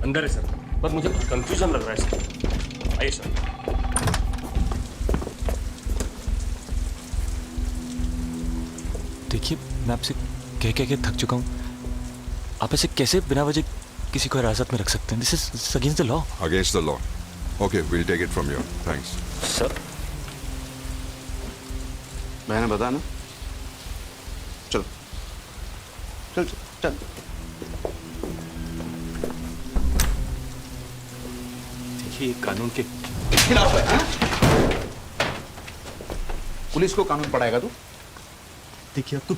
अंदर है सर, पर मुझे कंफ्यूजन लग रहा है सर। आइए सर। देखिए मैं आपसे कह के थक चुका हूँ। आप ऐसे कैसे बिना वजह किसी को हिरासत में रख सकते हैं? This is against the law. Against the law Okay, we'll take it from here. Thanks. Sir मैंने बताया ना, चलो चल चल चल। देखिए कानून के खिलाफ है, हाँ? पुलिस को कानून पढ़ाएगा तू? देखिए आपको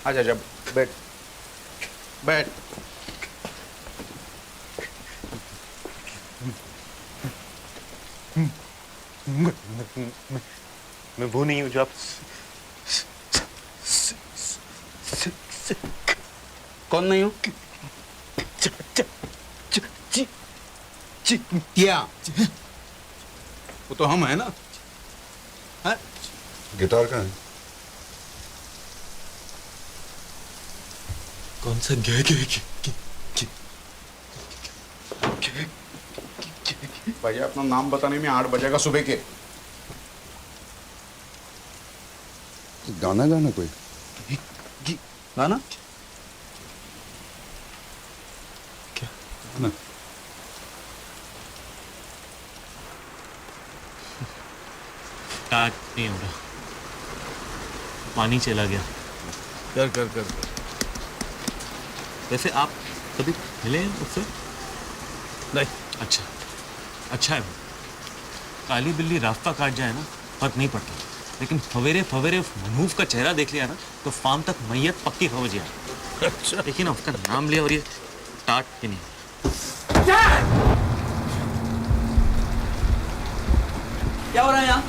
आजा जब बैठ बैठ। मैं वो नहीं हूँ जो आप कौन नहीं हूँ? क्या? वो तो हम है ना? है? गिटार कहाँ है? कौन सा भैया अपना नाम बताने में 8 बजेगा सुबह के। गाना गाना कोई गाना क्या ना? स्टार्ट नहीं हो रहा, पानी चला गया। कर कर कर कर। वैसे आप कभी मिले हैं उससे? नहीं। अच्छा अच्छा है। काली बिल्ली रास्ता काट जाए ना फर्क नहीं पड़ता, लेकिन फवेरे फवेरे मनहूफ का चेहरा देख लिया ना तो फार्म तक मैयत पक्की हो गया। अच्छा देखिए ना, उसका नाम लिया और ये टाट ही नहीं। क्या हो रहा है यहाँ?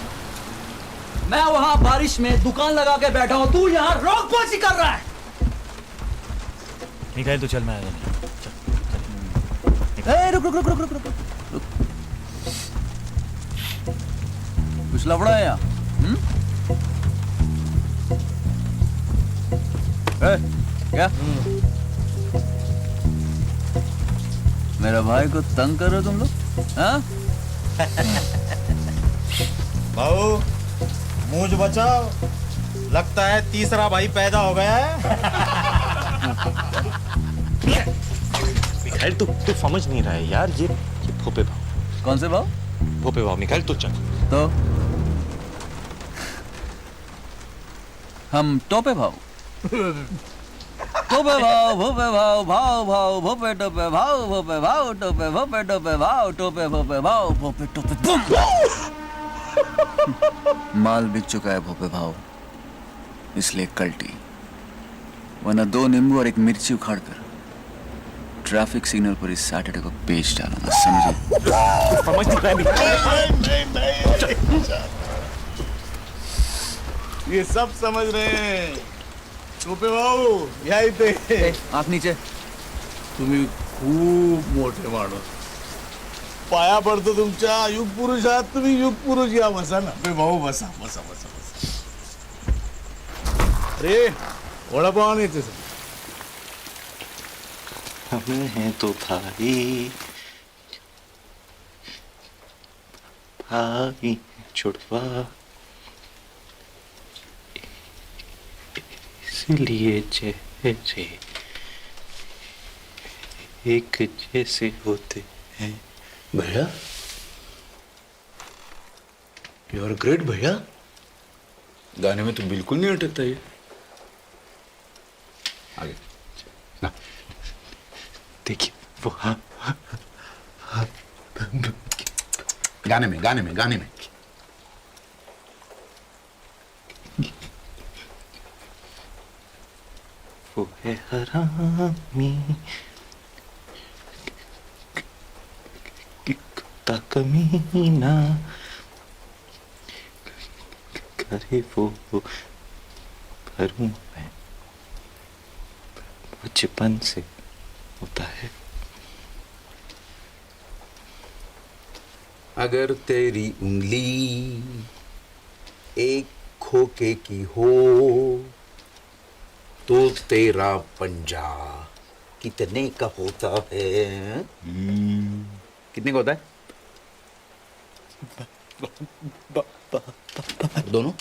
मैं वहां बारिश में दुकान लगा के बैठा हूं, तू यहाँ रोक पोछी कर रहा है। निकाल तो चल, मैं आया नहीं। रुक रुक रुक रुक रुक रुक रुक। कुछ लफड़ा है यहाँ? क्या? मेरा भाई को तंग कर रहे हो तुम लोग? हाँ? भाऊ मूंछ बचाओ, लगता है तीसरा भाई पैदा हो गया है। मिखाइल तू समझ नहीं रहा है यार, ये भोपे भाव। कौन से भाव? भोपे भाव मिखाइल, तू चल। तो हम टोपे भाव, टोपे भाव, भोपे भाव, भाव भाव, भोपे टोपे भाव, भोपे भाव, टोपे भोपे टोपे भाव, टोपे भोपे भाव, भोपे टोपे बूम। माल बिक चुका है भोपे भाव, इसलिए कल्टी, वरना 2 नींबू और 1 मिर्ची उखाड़ कर ट्रैफिक सिग्नल पर इस सैटरडे को बेच डालूंगा, समझे? समझ नहीं रहा ये सब समझ रहे हैं। टोपे भाऊ यही पे आंख नीचे। तुम्ही खूप मोठे माणूस, पाया पडतो तुमच्या। युग पुरुष आहात तुम्ही, युग पुरुष। या बसा ना भाऊ, बसा बसा बसा बसा। अरे वडापाव नाही ते हम हैं तो भाई, भाई छुड़वा, इसलिए जैसे एक जैसे होते हैं। भैया, यू आर ग्रेट भैया। गाने में तो बिल्कुल नहीं अटकता ये। आगे ना देखिए वो, हाँ गाने में गाने में गाने में वो है हरामी कुत्ता कमीना, करे वो भरूं मैं, बचपन से होता है। अगर तेरी उंगली एक खोखे की हो तो तेरा पंजा कितने का होता है? कितने का होता है? दोनों?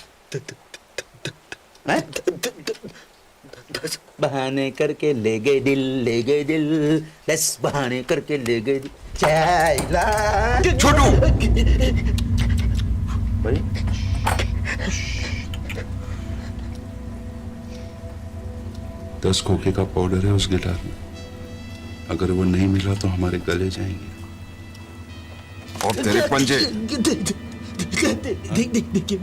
बस बहाने करके ले गए दिल बस बहाने करके ले गए दिल चाइला छोटू भाई 10 खोखे का पाउडर है उस गिटार में। अगर वो नहीं मिला तो हमारे गले जाएंगे। और तेरे पंजे देखिए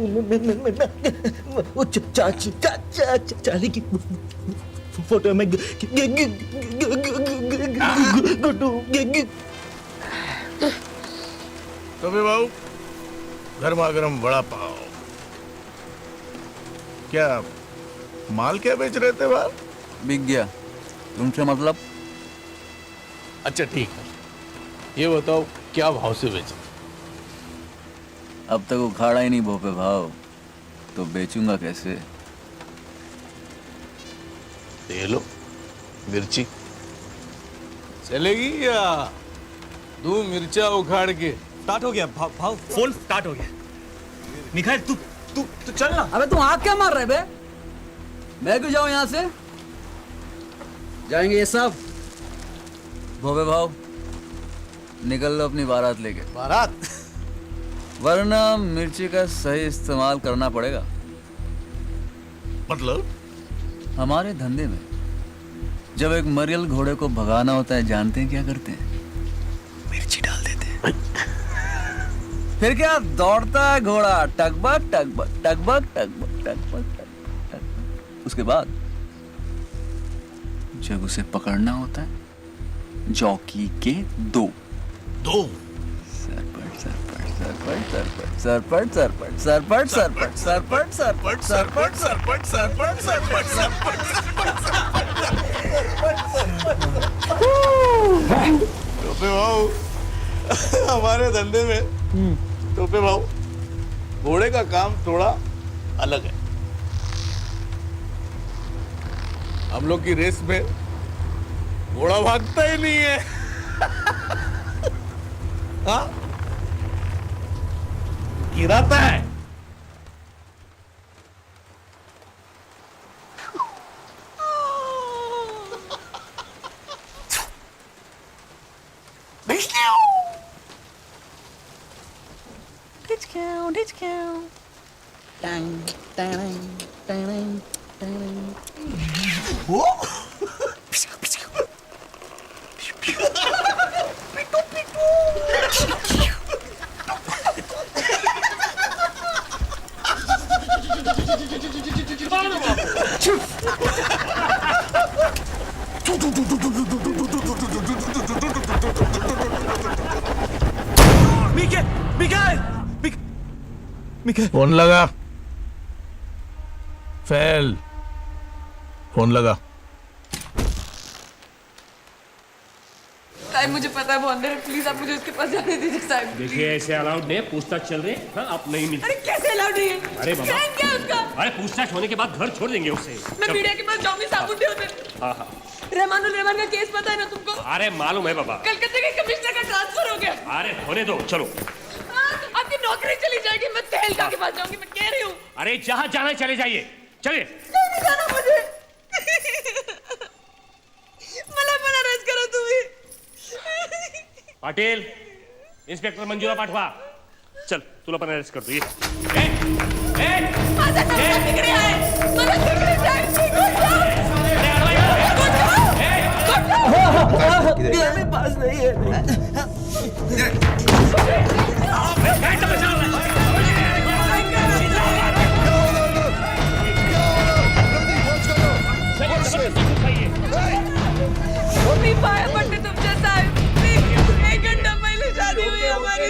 वो चाली की फोटो में तो भी भाऊ गर्मा गर्म वड़ा पाव। क्या माल क्या बेच रहे थे बाहर? बिक गया। तुमसे मतलब? अच्छा ठीक है, ये बताओ क्या भाव से बेचा? अब तक उखाड़ा ही नहीं भोपे भाव, तो बेचूंगा कैसे? ये लो मिर्ची चलेगी या दो मिर्चा उखाड़ के? स्टार्ट हो गया भाव फोन स्टार्ट हो गया। मिखाइल तू तू तू चल ना। अबे तुम आग क्या मार रहे बे? मैं क्यों जाऊं यहाँ से? जाएंगे ये सब। भोपे भाव निकल लो अपनी बारात लेके। बारात? वरना मिर्ची का सही इस्तेमाल करना पड़ेगा। मतलब? हमारे धंधे में जब एक मरियल घोड़े को भगाना होता है, जानते हैं क्या करते हैं? मिर्ची डाल देते हैं। फिर क्या दौड़ता है घोड़ा, टकबक टकबक टकबक टकबक टकबक टकबक। उसके बाद जब उसे पकड़ना होता है, जॉकी के दो सरपट सरपट सरपट सरपट सरपट सरपट सरपट सरपट सरपट सरपट सरपट सरपट सरपट। टोपे भाऊ हमारे धंधे में टोपे भाऊ घोड़े का काम थोड़ा अलग है। हम लोग की रेस में घोड़ा भागता ही नहीं है। हाँ? गिराता है। फोन लगा। फेल। फोन लगा। साहब मुझे पता है वो अंदर है, प्लीज आप मुझे उसके पास जाने दीजिए साहब। देखिए ऐसे अलाउड नहीं है, पूछताछ चल रही है। हाँ, आप नहीं मिल। अरे कैसे अलाउड नहीं है? अरे बाबा, crime क्या है उसका? अरे पूछताछ होने के बाद घर छोड़ देंगे उसे। मैं मीडिया के पास जाऊंगी, साबुत होते। हाँ हाँ। रहमानुल रहमान का केस पता है ना तुमको? अरे मालूम है बाबा। कलकत्ते के कमिश्नर का ट्रांसफर हो गया। अरे होने दो, चलो। आपकी नौकरी चली जाएगी, मैं तहलका के पास जाऊंगी, मैं कह रही हूँ। अरे जहाँ जाना चले जाइए, चलिए। नहीं जाना मुझे। मला रेस्ट करो तुम्ही। पाटील, इंस्पेक्टर मंजुळा पाठवा। चल, तुला पण अरेस्ट करतो ये। माझा नवरा तिकडे आहे, मला तिकडे जायचं। मेरे पास नहीं है। मी पाया पडते तुमच्या साहेब। 1 घंटा पहिले शादी हुई हमारी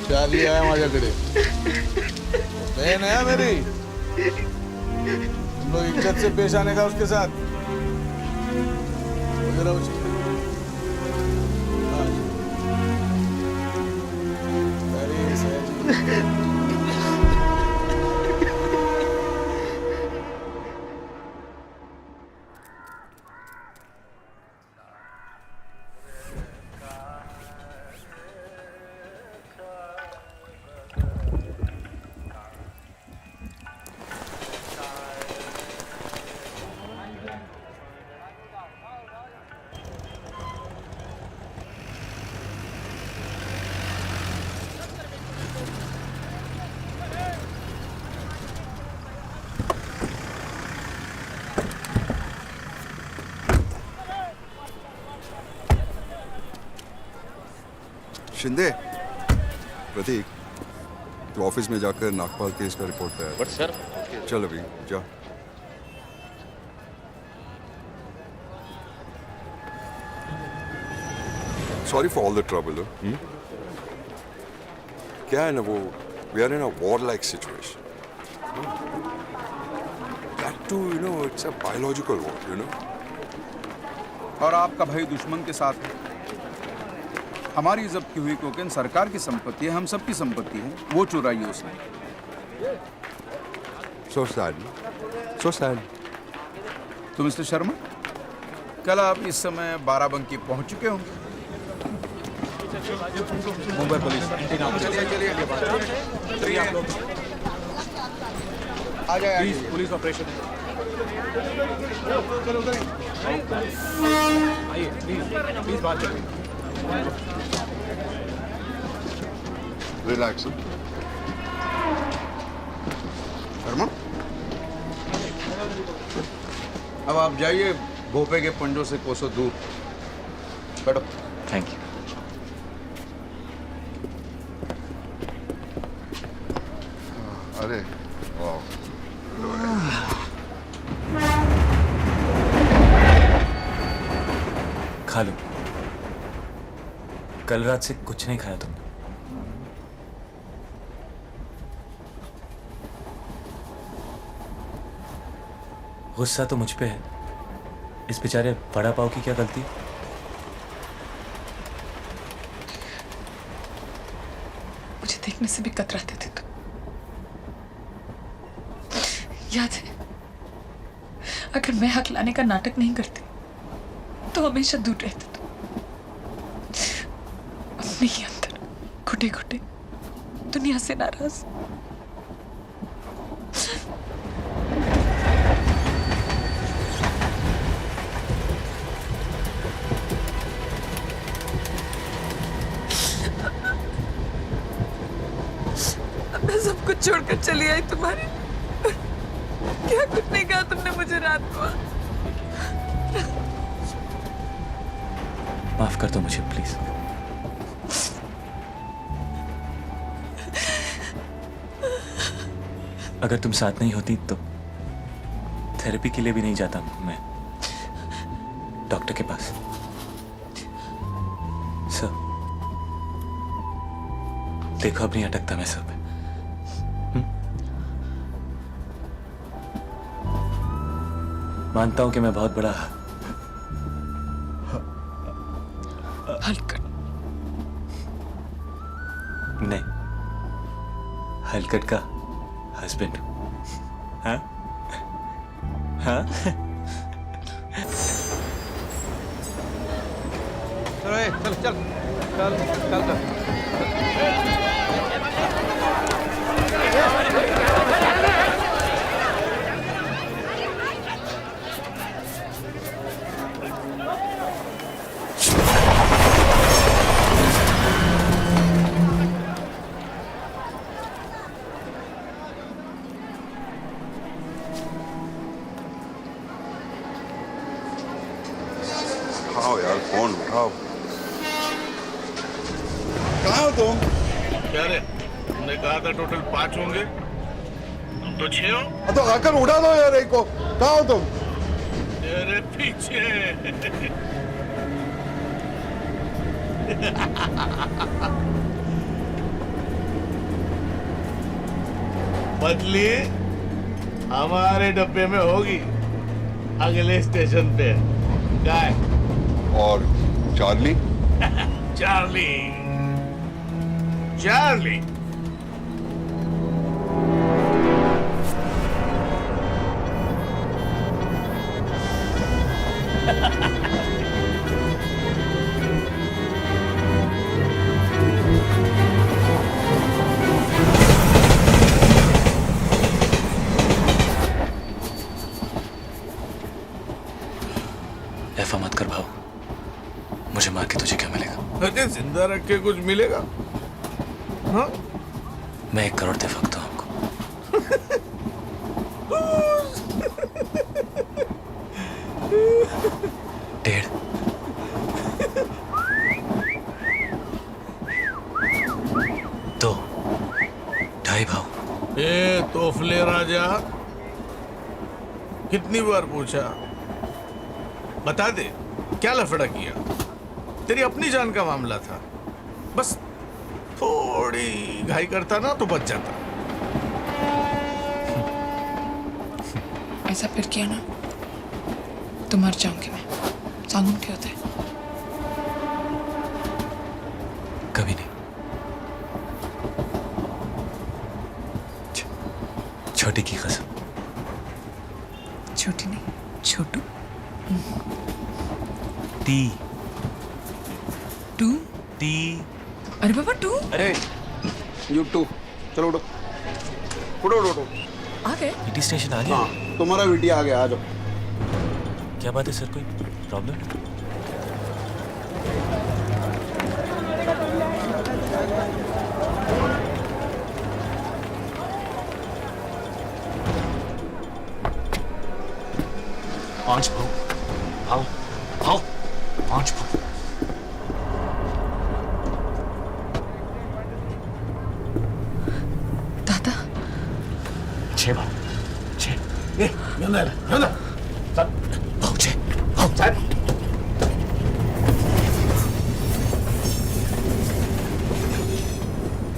चार्ली आया माझ्याकडे। बहन है मेरी, तुम लोग इज्जत से पेश आने का उसके साथ। वगैरह शिंदे, प्रतीक, तू ऑफिस में जाकर नागपाल केस का रिपोर्ट तैयार। बट सर, चल अभी जा। Sorry for all the trouble. क्या है ना वो, we are in a war like situation. That too you know it's a biological war, you know. और आपका भाई दुश्मन के साथ है। हमारी जब्त की हुई कोकेन सरकार की संपत्ति है, हम सबकी संपत्ति है, वो चुराई है उसने। So sad. So sad. तो मिस्टर शर्मा, कल आप इस समय बाराबंकी पहुंच चुके होंगे। मुंबई पुलिस चलिए आप लोग आ जाए, पुलिस ऑपरेशन है। आइए प्लीज बात करिए। रिलैक्स। शर्मा, अब आप जाइए भोपे के पंजों से कोसों दूर। बैठो। Thank you. अरे वाह, खा लो। कल रात से कुछ नहीं खाया तुमने। गुस्सा तो मुझ पे है। इस बेचारे वड़ा पाव की क्या गलती? मुझे देखने से भी कतराते थे तुम, याद है? अगर मैं हक लाने का नाटक नहीं करती तो हमेशा दूर रहते तुम। अपने ही अंदर घुटे घुटे दुनिया से नाराज। मैं सब कुछ छोड़कर चली आई तुम्हारे। क्या कुछ नहीं कहा तुमने मुझे रात को? माफ कर दो मुझे प्लीज। अगर तुम साथ नहीं होती तो थेरेपी के लिए भी नहीं जाता मैं डॉक्टर के पास। सर देखो अब नहीं अटकता मैं सब। मानता हूं कि मैं बहुत बड़ा हलकट नहीं, हलकट का हस्बैंड। हाँ हाँ। चल चल चल चल चल। उठाओ यार, फोन उठाओ। कहाँ हो तुम? क्या रे, तुमने कहा था टोटल 5 होंगे, तुम तो 6 हो। तो आकर उड़ा दो यार एक को। कहाँ हो तुम? तेरे पीछे। बदली हमारे डब्बे में होगी, अगले स्टेशन पे। गाय और चार्ली? चार्ली चार्ली जिंदा रख के कुछ मिलेगा? हाँ? मैं 1 करोड़ दे सकता हूँ आपको। डेढ़। दो। 2.5 भाव। ए तोफले राजा, कितनी बार पूछा? बता दे, क्या लफड़ा किया? तेरी अपनी जान का मामला था, बस थोड़ी घाई करता ना तो बच जाता। ऐसा फिर किया ना तो मर जाऊंगी मैं। सांगुन क्या होता है? कभी नहीं। छोटी की कसम। छोटी नहीं, छोटू। टी। टू? टी। अरे बाबा टू? अरे यू टू, चलो उठो उठो उठो उठो। आ गए? ईटी स्टेशन आ गया? हाँ, तुम्हारा वीडियो आ गया, आ जाओ। क्या बात है सर, कोई प्रॉब्लम? पांच भाव, भाव, भाव, 5 भाव। दादा 6 भाव, 6। भाव 6, भाव 7।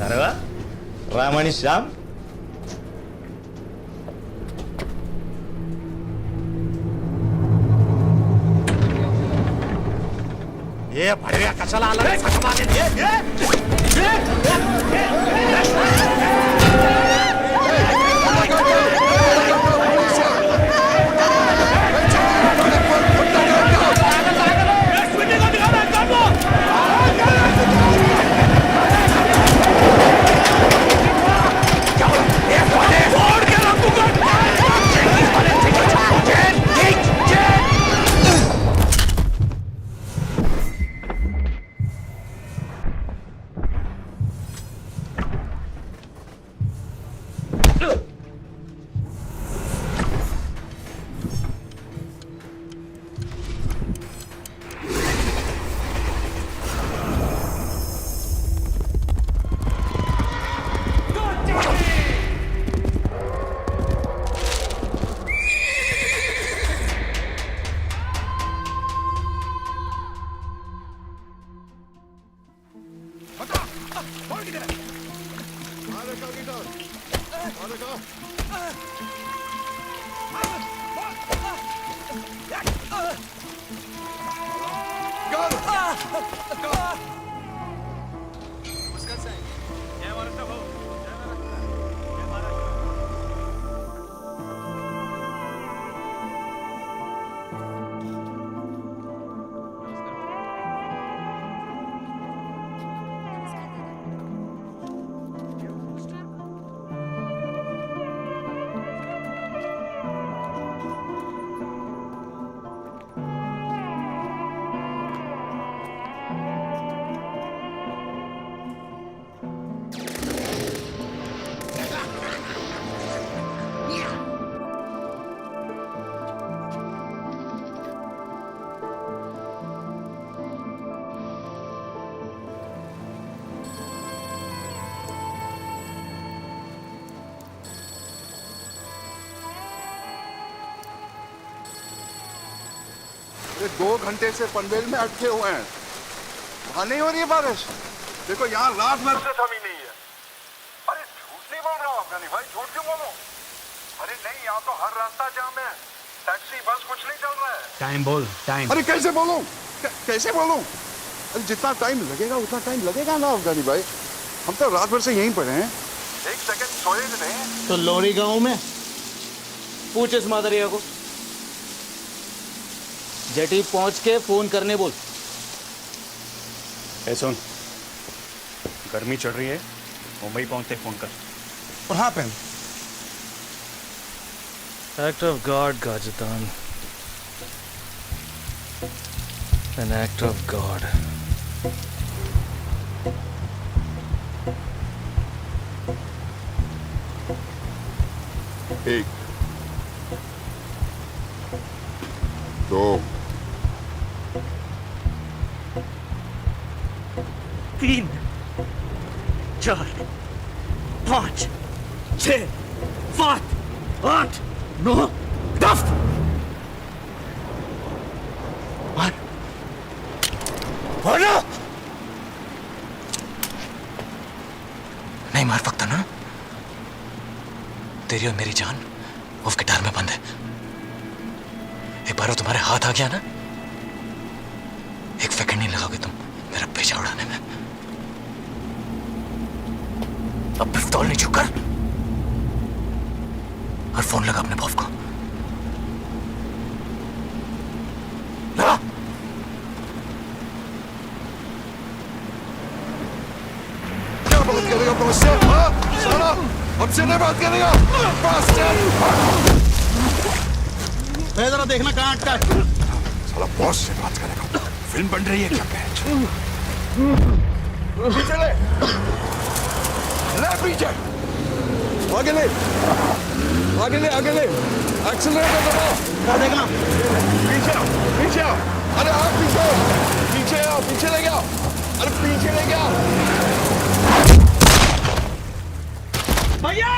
अरे वाह, राम आणि श्याम। ये भडव्या कशाला आला रे सकाळी? ये 2 घंटे से पनवेल में अटके हुए हैं, वहां नहीं हो रही है बारिश। देखो यहाँ रात भर से थमी नहीं है। अरे झूठ नहीं बोल रहा हूँ अफगानी भाई, झूठ क्यों बोलूं? अरे नहीं, यहाँ तो हर रास्ता जाम है, टैक्सी बस कुछ नहीं चल रहा है। टाइम बोल, टाइम। अरे कैसे बोलूं, कैसे बोलूं? अरे जितना टाइम लगेगा उतना टाइम लगेगा ना अफगानी भाई, हम तो रात भर से यहीं पड़े हैं, 1 सेकंड सोए नहीं। तो लोरी गांव में पूछ इस मादरिया को, जेटी पहुंच के फोन करने बोल। ए सुन, गर्मी चढ़ रही है, मुंबई पहुंचते फोन कर। और हाँ पहन। Act of God, Gajatan. An act of God. 1 2 3 4 5 6 7 8 9 10 बोलो नहीं मार सकता ना? तेरी और मेरी जान उस गिटार में बंद है। एक बार वो तुम्हारे हाथ आ गया ना, एक सेकंड नहीं लगाओगे तुम मेरा पेचा उड़ाने में। अब पिस्तौल नहीं चुप कर और फोन लगा अपने बॉस को। लगा। क्या बात करेगा बॉस से? हाँ? साला हमसे नहीं बात करेगा। जरा देखना कहाँ अटका है। साला बॉस से बात करेगा। फिल्म बन रही है क्या पैच? पीछे ले पीछे आगे ले एक्सीलरेटर दबाओ। क्या देखना? पीछे आओ अरे आप पीछे ले गया। अरे पीछे ले गया। भैया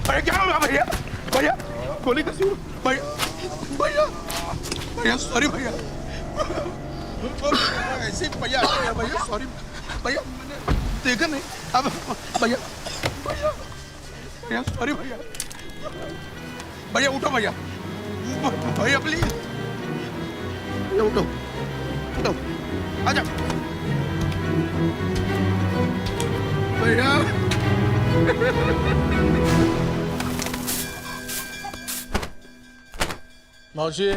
अरे क्या हुआ भैया गोली कैसी भैया सॉरी भैया ऐसे भैया सॉरी भैया मैंने देखा नहीं। अब भैया सॉरी भैया उठो भैया प्लीज उठो आजा भैया। मौसी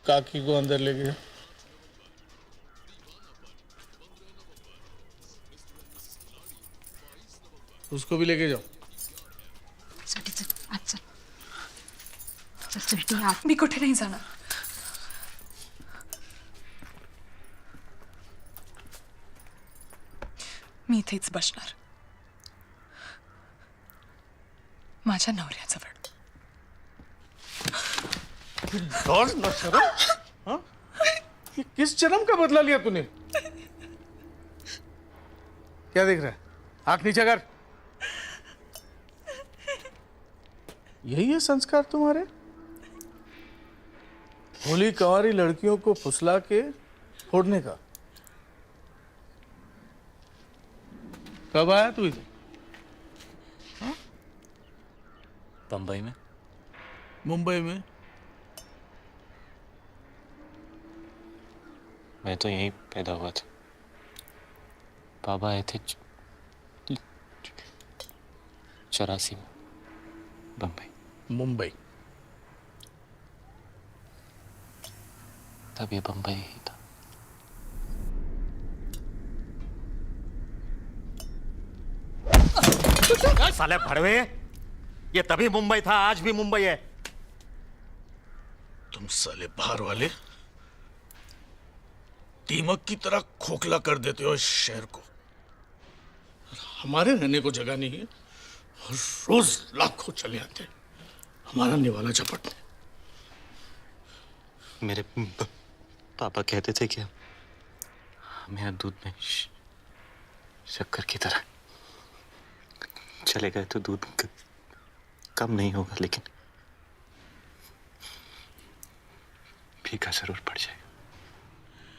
काकी को अंदर ले गए। उसको भी लेके जाओ। चल मी कुठे नाही जाणार। मी इथेच बसणार माझ्या नवऱ्याजवळ। न शर्म? हाँ? ये किस जन्म का बदला लिया तूने? क्या देख रहा है? आंख नीचे कर। यही है संस्कार तुम्हारे? भोली कंवारी लड़कियों को फुसला के फोड़ने का। कब आया तू इधर? बंबई में। मुंबई में? मैं तो यहीं पैदा हुआ था। बाबा आए थे 84 में मुंबई। तब ये बंबई ही था। साले भड़वे, ये तभी मुंबई था, आज भी मुंबई है। तुम साले बाहर वाले दीमक की तरह खोखला कर देते हो इस शहर को। हमारे रहने को जगह नहीं है और रोज लाखों चले आते हैं हमारा निवाला झपटने। मेरे पापा कहते थे कि हम यहाँ दूध में शक्कर की तरह चले गए तो दूध कम नहीं होगा, लेकिन फीका जरूर पड़ जाएगा।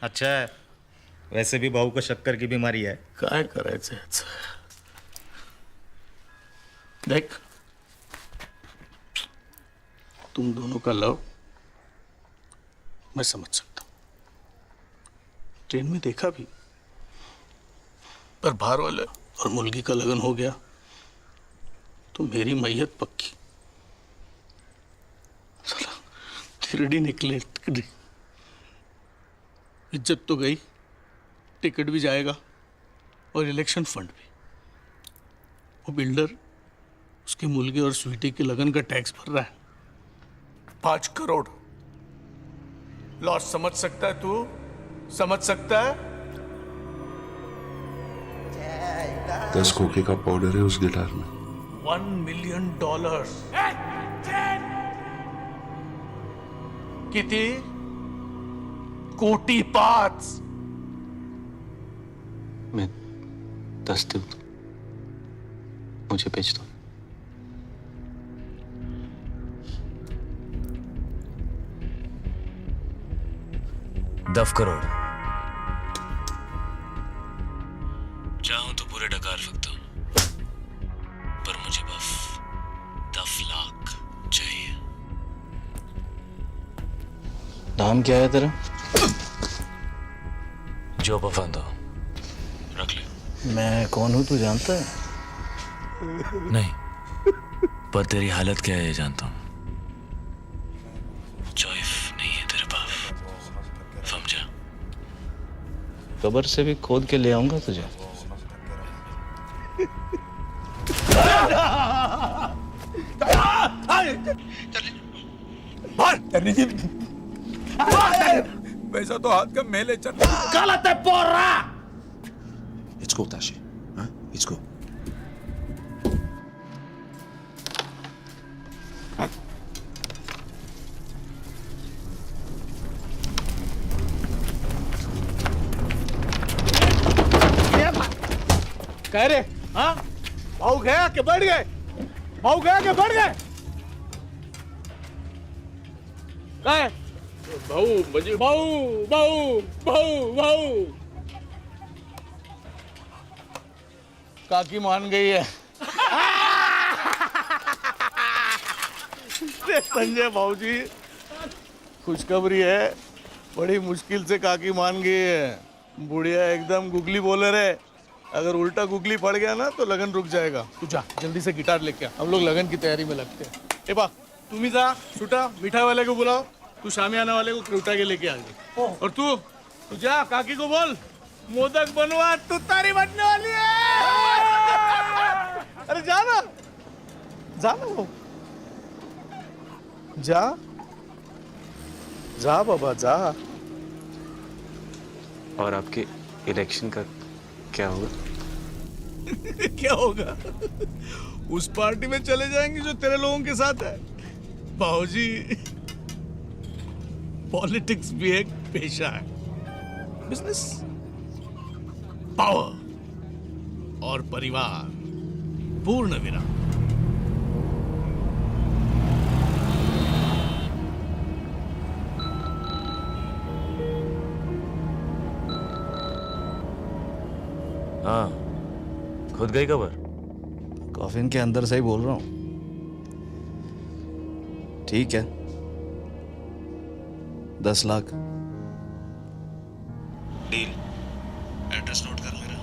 अच्छा है, वैसे भी बहू को शक्कर की बीमारी है। काय करायचं याचं? देख, तुम दोनों का लव मैं समझ सकता हूं, ट्रेन में देखा भी, पर बाहर वाले और मुलगी का लगन हो गया तो मेरी मैयत पक्की। साला थिरडी निकले, तिकड़ी। इज्जत तो गई, टिकट भी जाएगा और इलेक्शन फंड भी। वो बिल्डर उसकी मुलगी और स्वीटी के लगन का टैक्स भर रहा है 5 करोड़। लॉस समझ सकता है तू? समझ सकता है? 10 खोखे का पाउडर है उस गिटार में। $1 million. किती? कोटी 5. मैं 10 दूँ तो मुझे बेच दो. 10 करोड़. चाहूं तो पूरे डकार सकता हूं, पर मुझे बस 10 लाख चाहिए. नाम क्या है तेरा? जो पसंद हो रख ले. मैं कौन हूँ तू जानता है? नहीं, पर तेरी हालत क्या है ये जानता हूं. चॉइस नहीं है तेरे पास, समझा? कब्र से भी खोद के ले आऊंगा तुझे. वैसा तो हाथ का मेले चल. Galați, porra! Let's go, Tashi. Huh? Let's go. कह रे? हाँ? भाऊ गया कि बढ़ गए? भाऊ गया कि बढ़ गए? काय? भाऊ म्हणजे भाऊ भाऊ भाऊ भाऊ. काकी मान गई है. संजय भाऊजी, खुशखबरी है. बड़ी मुश्किल से काकी मान गई है. बुढ़िया एकदम गुगली बोलर है. अगर उल्टा गुगली पड़ गया ना तो लगन रुक जाएगा. तू जा जल्दी से गिटार लेके आ, हम लोग लगन की तैयारी में लगते हैं. ए बा, तुम ही जा छुटा मिठाई वाले को बुलाओ. तू शामियाना वाले को उठा के लेके आ गई. और तू जा काकी को बोल मोदक बनवा, तू तारी बनने वाली है. अरे जा ना, जा ना वो, जा जा बाबा जा. और आपके इलेक्शन का क्या होगा? क्या होगा? उस पार्टी में चले जाएंगे जो तेरे लोगों के साथ है. बाबूजी, पॉलिटिक्स भी एक पेशा है. बिजनेस, पावर और परिवार, पूर्ण विराम. हाँ, खुद गई खबर? कॉफिन के अंदर से ही बोल रहा हूँ. ठीक है, 10 लाख डील. एड्रेस नोट कर मेरा.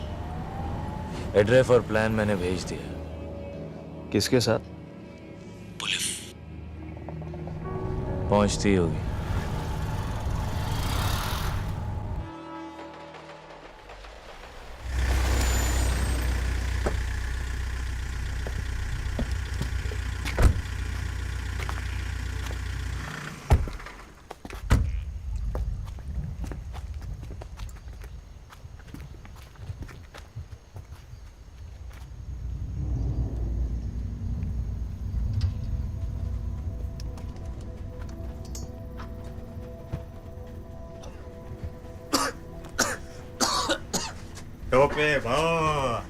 एड्रेस और प्लान मैंने भेज दिया. किसके साथ? पुलिस पहुंचती होगी. टोपे भाऊ,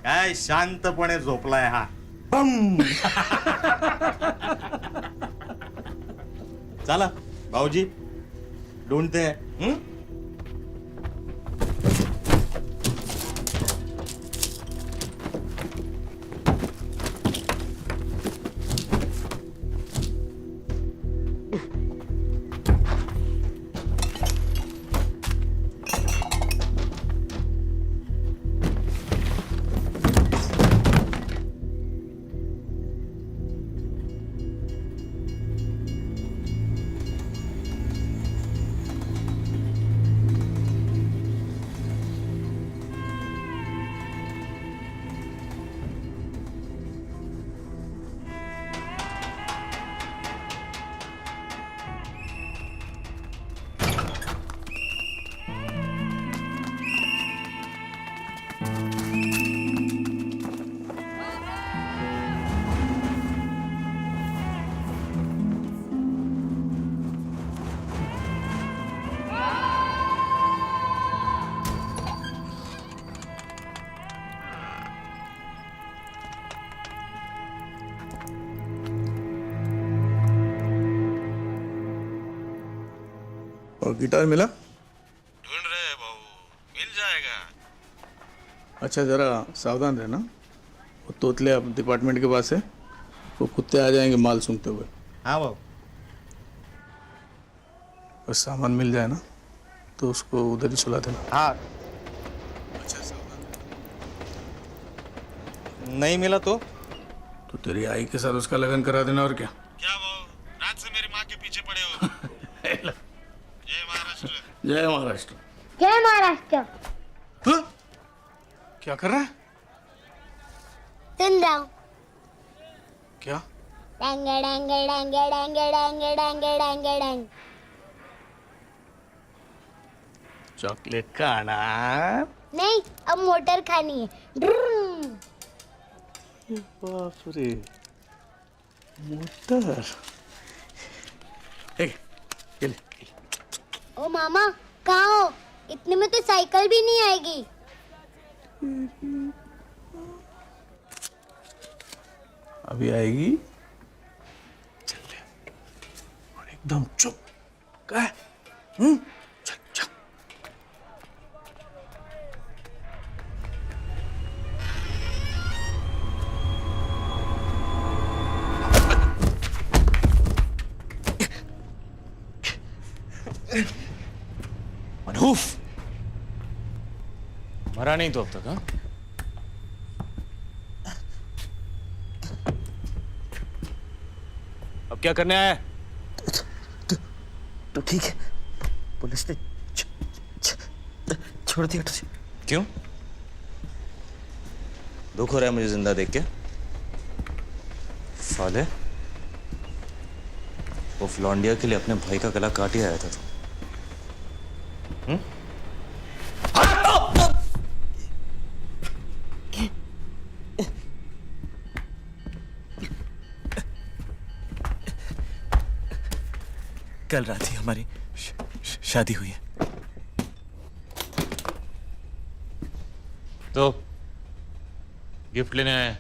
काय शांतपणे झोपलाय हा. बम. चला भाऊजी, ढूंढते हैं. और गिटार मिला? ढूंढ रहे हैं बहू, मिल जाएगा। अच्छा जरा सावधान रहना, वो तोतले अब डिपार्टमेंट के पास है, वो कुत्ते आ जाएंगे माल सूंघते हुए। हाँ बाबू। और सामान मिल जाए ना तो उसको उधर ही सुला देना। हाँ। अच्छा सावधान। नहीं मिला तो तेरी आई के साथ उसका लगन करा देना और क्या। क्या बहू, रात से मेरी माँ के पीछे पड़े हो। जय महाराष्ट्र। जय महाराष्ट्र। जय महाराष्ट्र। हाँ? क्या कर रहा है? सुन रहा हूँ। क्या? डांग डांग डांग डांग डांग डांग डांग डांग। चॉकलेट खाना? नहीं, अब मोटर खानी है। ड्रूम। बाप रे, मोटर। ये ले। ओ मामा, कहाँ हो? इतने में तो साइकिल भी नहीं आएगी। अभी आएगी। चल ले। और एकदम चुप। क्या? चल चल। मनहूफ मरा नहीं तो अब तक। हाँ, अब क्या करने आया है? तो ठीक है, पुलिस ने छोड़ दिया तुझे। क्यों? दुख हो रहा है मुझे जिंदा देख के? साले, वो फ्लॉन्डिया के लिए अपने भाई का गला काट ही आया था तू। कल रात ही हमारी शादी हुई है। तो गिफ्ट लेने आए?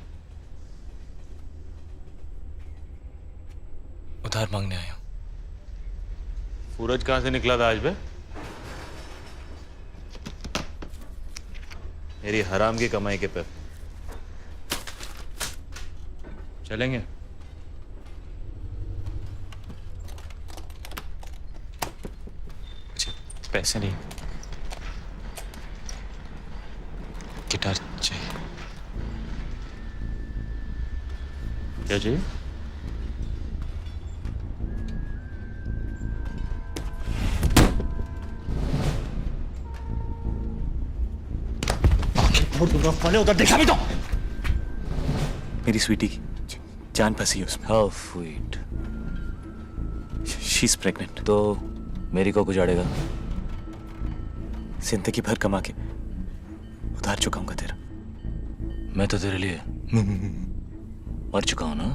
उधार मांगने आया हूं। सूरज कहां से निकला था आज बे? मेरी हराम की कमाई के पे चलेंगे? पैसे नहीं, गिटार चाहिए। क्या चाहिए? मैंने उधर देखा भी तो। मेरी स्वीटी की जान फंसी है उसमें। How sweet. She is pregnant. तो मेरी को गुजारेगा? जिंदगी भर कमा के उधार चुकाऊंगा तेरा। मैं तो तेरे लिए मर चुका हूं ना।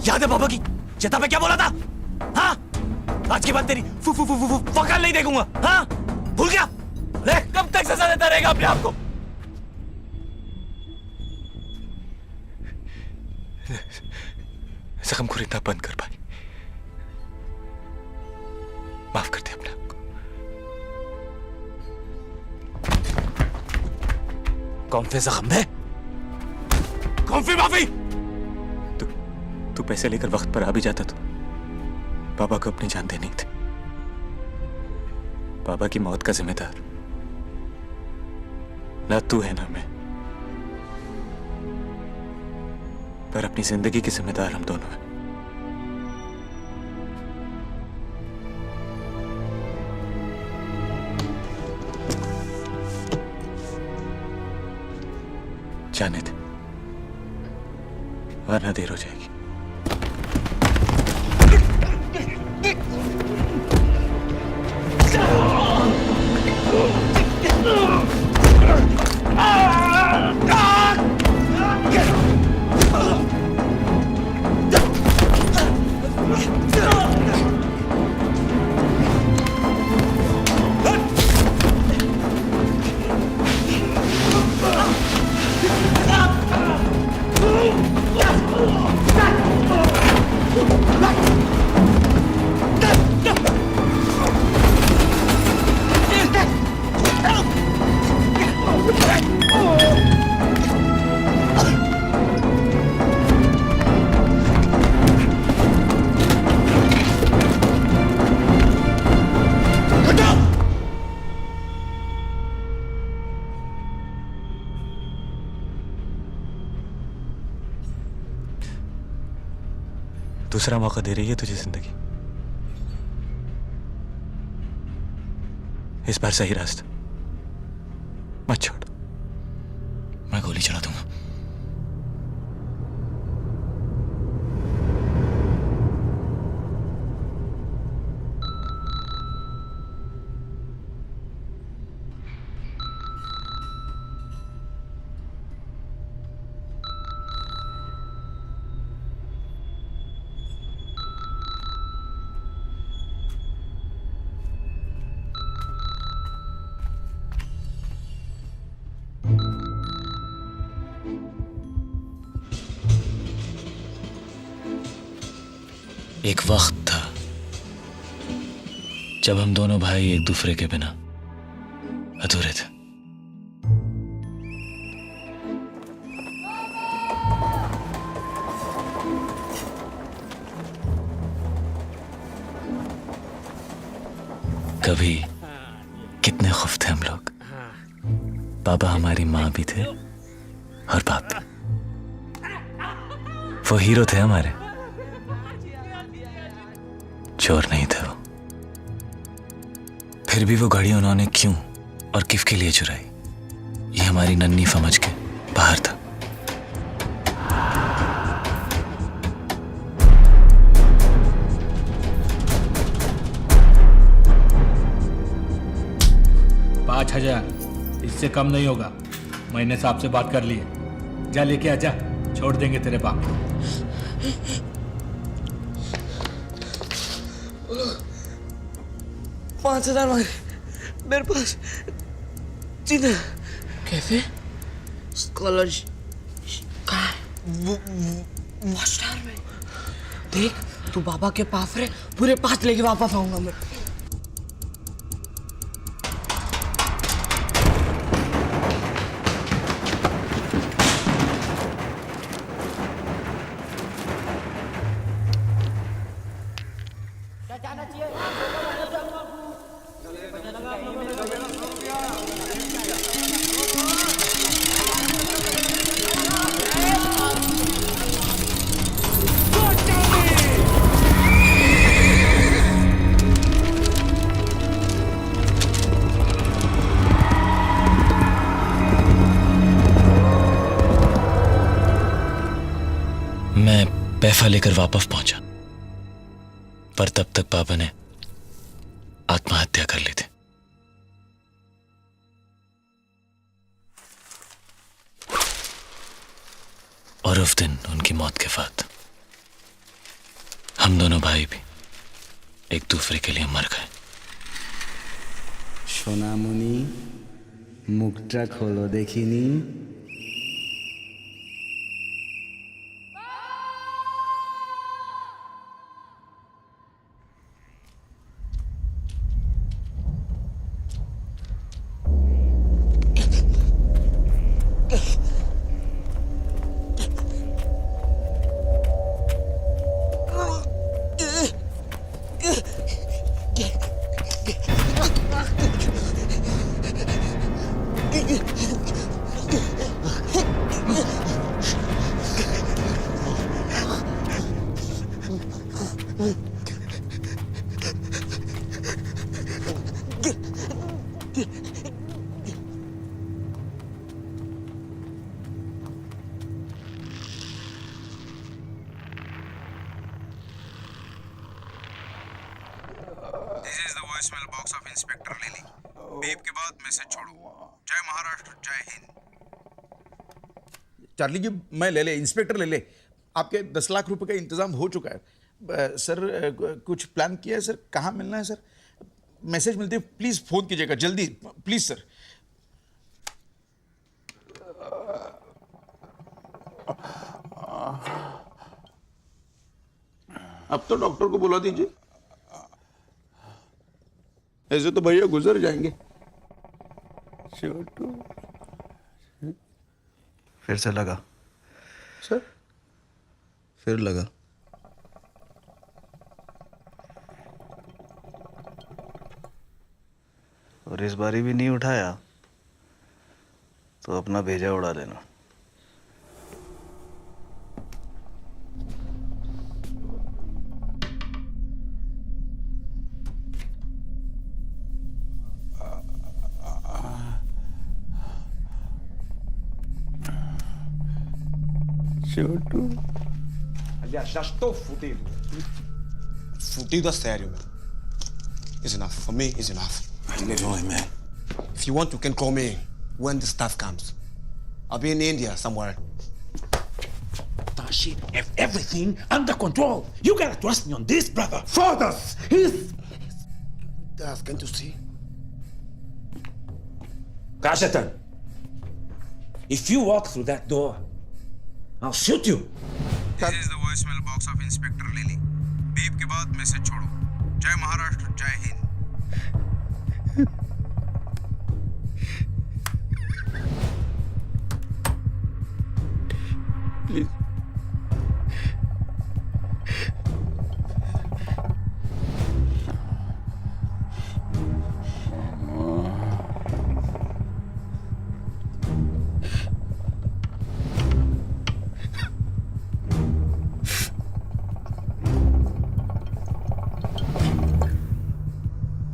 याद है पापा की चेता पे क्या बोला था? हाँ, आज के बाद तेरी फकल नहीं देखूंगा। हाँ, भूल गया? ले, कब तक सजा देता रहेगा अपने आप को? जख्म को इतना बंद कर पाई। माफ कर दे अपने आप को। कौन से जख्म है? कौन सी माफी? तू पैसे लेकर वक्त पर आ भी जाता तो बाबा को अपनी जान देनी थी। बाबा की मौत का जिम्मेदार ना तू है ना मैं, पर अपनी जिंदगी के जिम्मेदार हम दोनों हैं। जाने दे, वरना देर हो जाएगी। दूसरा मौका दे रही है तुझे जिंदगी। इस बार सही रास्ता मत छोड़। मैं गोली चला दूंगा। एक वक्त था जब हम दोनों भाई एक दूसरे के बिना अधूरे थे। कभी कितने खुश थे हम लोग। बाबा हमारी माँ भी थे और बाप भी। वो हीरो थे हमारे, चोर नहीं थे वो। फिर भी वो घड़ी उन्होंने क्यों और किस के लिए चुराई, ये हमारी नन्ही समझ के बाहर था। $5,000 इससे कम नहीं होगा। मैंने साहब से बात कर ली है। जा लेके आजा, छोड़ देंगे तेरे बाप को। $5,000 मांगे मेरे पास जीना। कैसे? स्कॉलरशिप मास्टर में देख, तू बाबा के पास रहे, पूरे 5 लेके वापस आऊंगा मैं। मैं पैसा लेकर वापस पहुंचा, पर तब तक पापा ने आत्महत्या कर ली थी। और उस दिन उनकी मौत के बाद हम दोनों भाई भी एक दूसरे के लिए मर गए। সোনামণি মুখটা খোলো দেখিনি। This is the voicemail box of inspector lily. Beep के बाद मैसेज छोड़ो। जय महाराष्ट्र, जय हिंद। चार्ली जी, मैं ले ले, इंस्पेक्टर ले ले। आपके 10 लाख रुपए का इंतजाम हो चुका है। सर कुछ प्लान किया है सर? कहाँ मिलना है सर? मैसेज मिलते प्लीज फोन कीजिएगा जल्दी, प्लीज सर। अब तो डॉक्टर को बुला दीजिए, ऐसे तो भैया गुजर जाएंगे। छोटू फिर से लगा सर, फिर लगा। और इस बारी भी नहीं उठाया तो अपना भेजा उड़ा देना। Chotu. Aliás, já estou fudido. Fudido a sério, man. It's enough. For me, it's enough. Leave me alone, man. If you want, you can call me when the stuff comes. I'll be in India somewhere. Tashi, have everything under control. You gotta trust me on this, brother. Fathers! That's going to see. Kashatan, if you walk through that door, I'll shoot you. This is the voicemail box of Inspector Lily. Beep के बाद message छोड़ो. जय महाराष्ट्र, जय Hind. Please.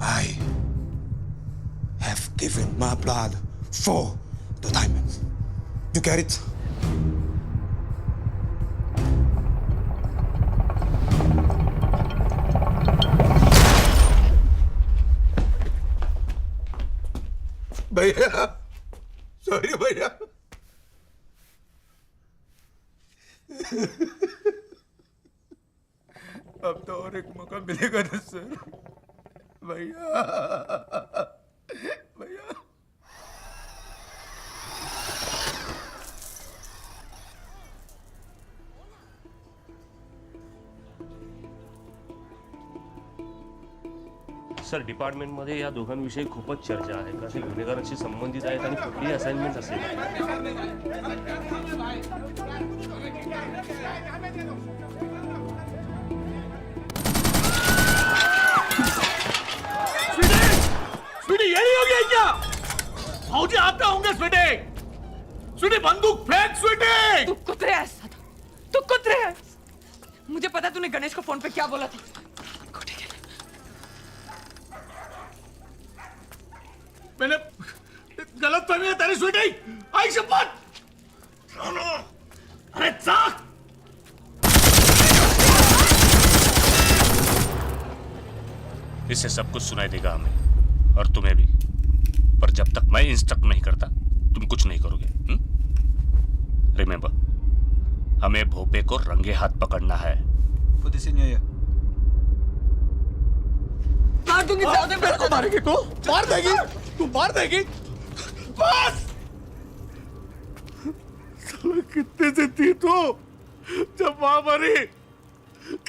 I have given my blood for the diamonds. You get it? भैया sorry भैया अब तो और एक मौका मिलेगा ना सर भैया भैया सर डिपार्टमेंटमध्ये या दोघांविषयी खूपच चर्चा आहे का ते गुन्हेगारांशी संबंधित आहेत आणि कुठली असाइनमेंट असेल स्वीटी ये नहीं हो गया क्या? भाऊजी आप क्या होंगे स्वीटी? स्वीटी बंदूक फेंक स्वीटी! तू कुतरे है सादा, तू कुतरे है। मुझे पता तूने गणेश को फोन पे क्या बोला था। मैंने गलत फहमी है तेरी स्वीटी आई शपथ अरे चाक इससे सब कुछ सुनाई देगा हमें और तुम्हें भी पर जब तक मैं इंस्ट्रक्ट नहीं करता तुम कुछ नहीं करोगे रिमेंबर हमें भोपे को रंगे हाथ पकड़ना है मार दूंगी मेरे को मारेगी तू मार देगी तू मार देगी बस कितने से थी तू जब मां मरी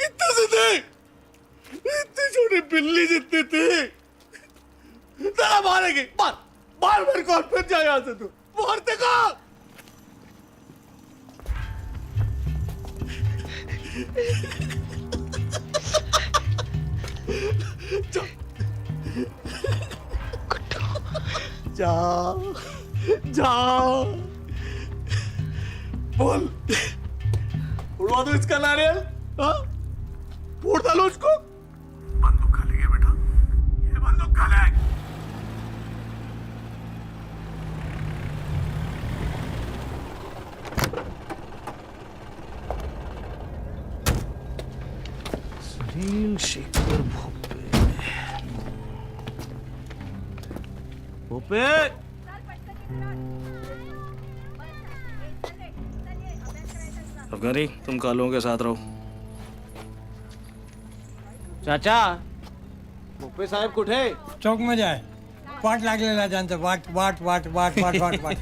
कितने से थे इतनी छोटी बिल्ली जितनी थी तेरा मारेगी मार मार मेरे को और फिर जा यहां से तू मारते को जाओ जाओ बोल उड़वा दो इसका नारियल हाँ फोड़ डालो उसको बंदूक खा लेंगे बेटा ये बंदूक खा ले सुनील शेखर भोपे अफगानी तुम कालों के साथ रहो। चाचा भोपे साहेब कुठे चौक में जाए वाट लागलेला त्यांचं वाट वाट वाट वाट वाट वाट वाट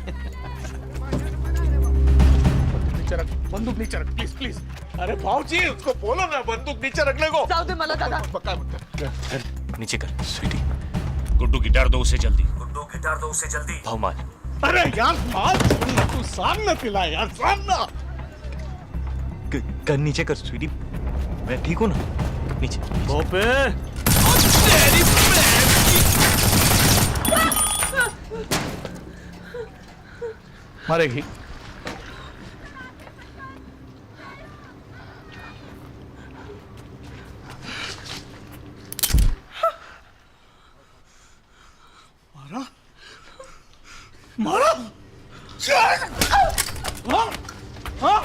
नीचे रख बंदूक नीचे रख प्लीज प्लीज अरे भाऊजी उसको बोलो ना बंदूक नीचे रखने को जाऊ दे मला दादा नीचे कर स्वीटी गुड्डू गिटार दो उसे जल्दी भाव मार अरे यार मार तू सामने पिला यार सामने कर नीचे कर स्वीटी मैं ठीक हूं ना नीचे भोपे मरेगी मारा मारा हाँ हाँ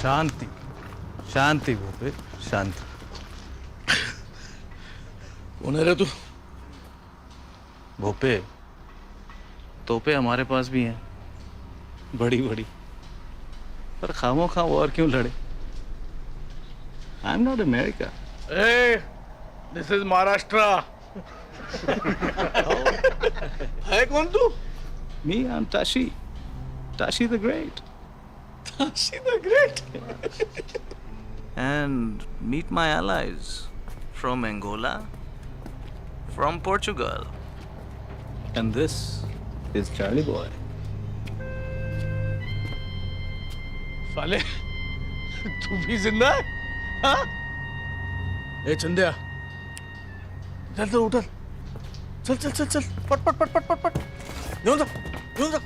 शांति शांति भूपे शांति। कौन है रे तू? भोपे तोपे हमारे पास भी हैं, बड़ी बड़ी, पर खामो खा और क्यों लड़े? I am not America. ए, दिस इज महाराष्ट्र। है कौन तू? Me I am Tashi, Tashi the great. Tashi the great. And meet my allies from Angola, from Portugal. And this is Charlie Boy. साले तू भी जिंदा है? हाँ? ए चंदिया, चल तो उठल, चल चल चल चल, पट पट पट पट पट पट, यूं जा, यूं जा।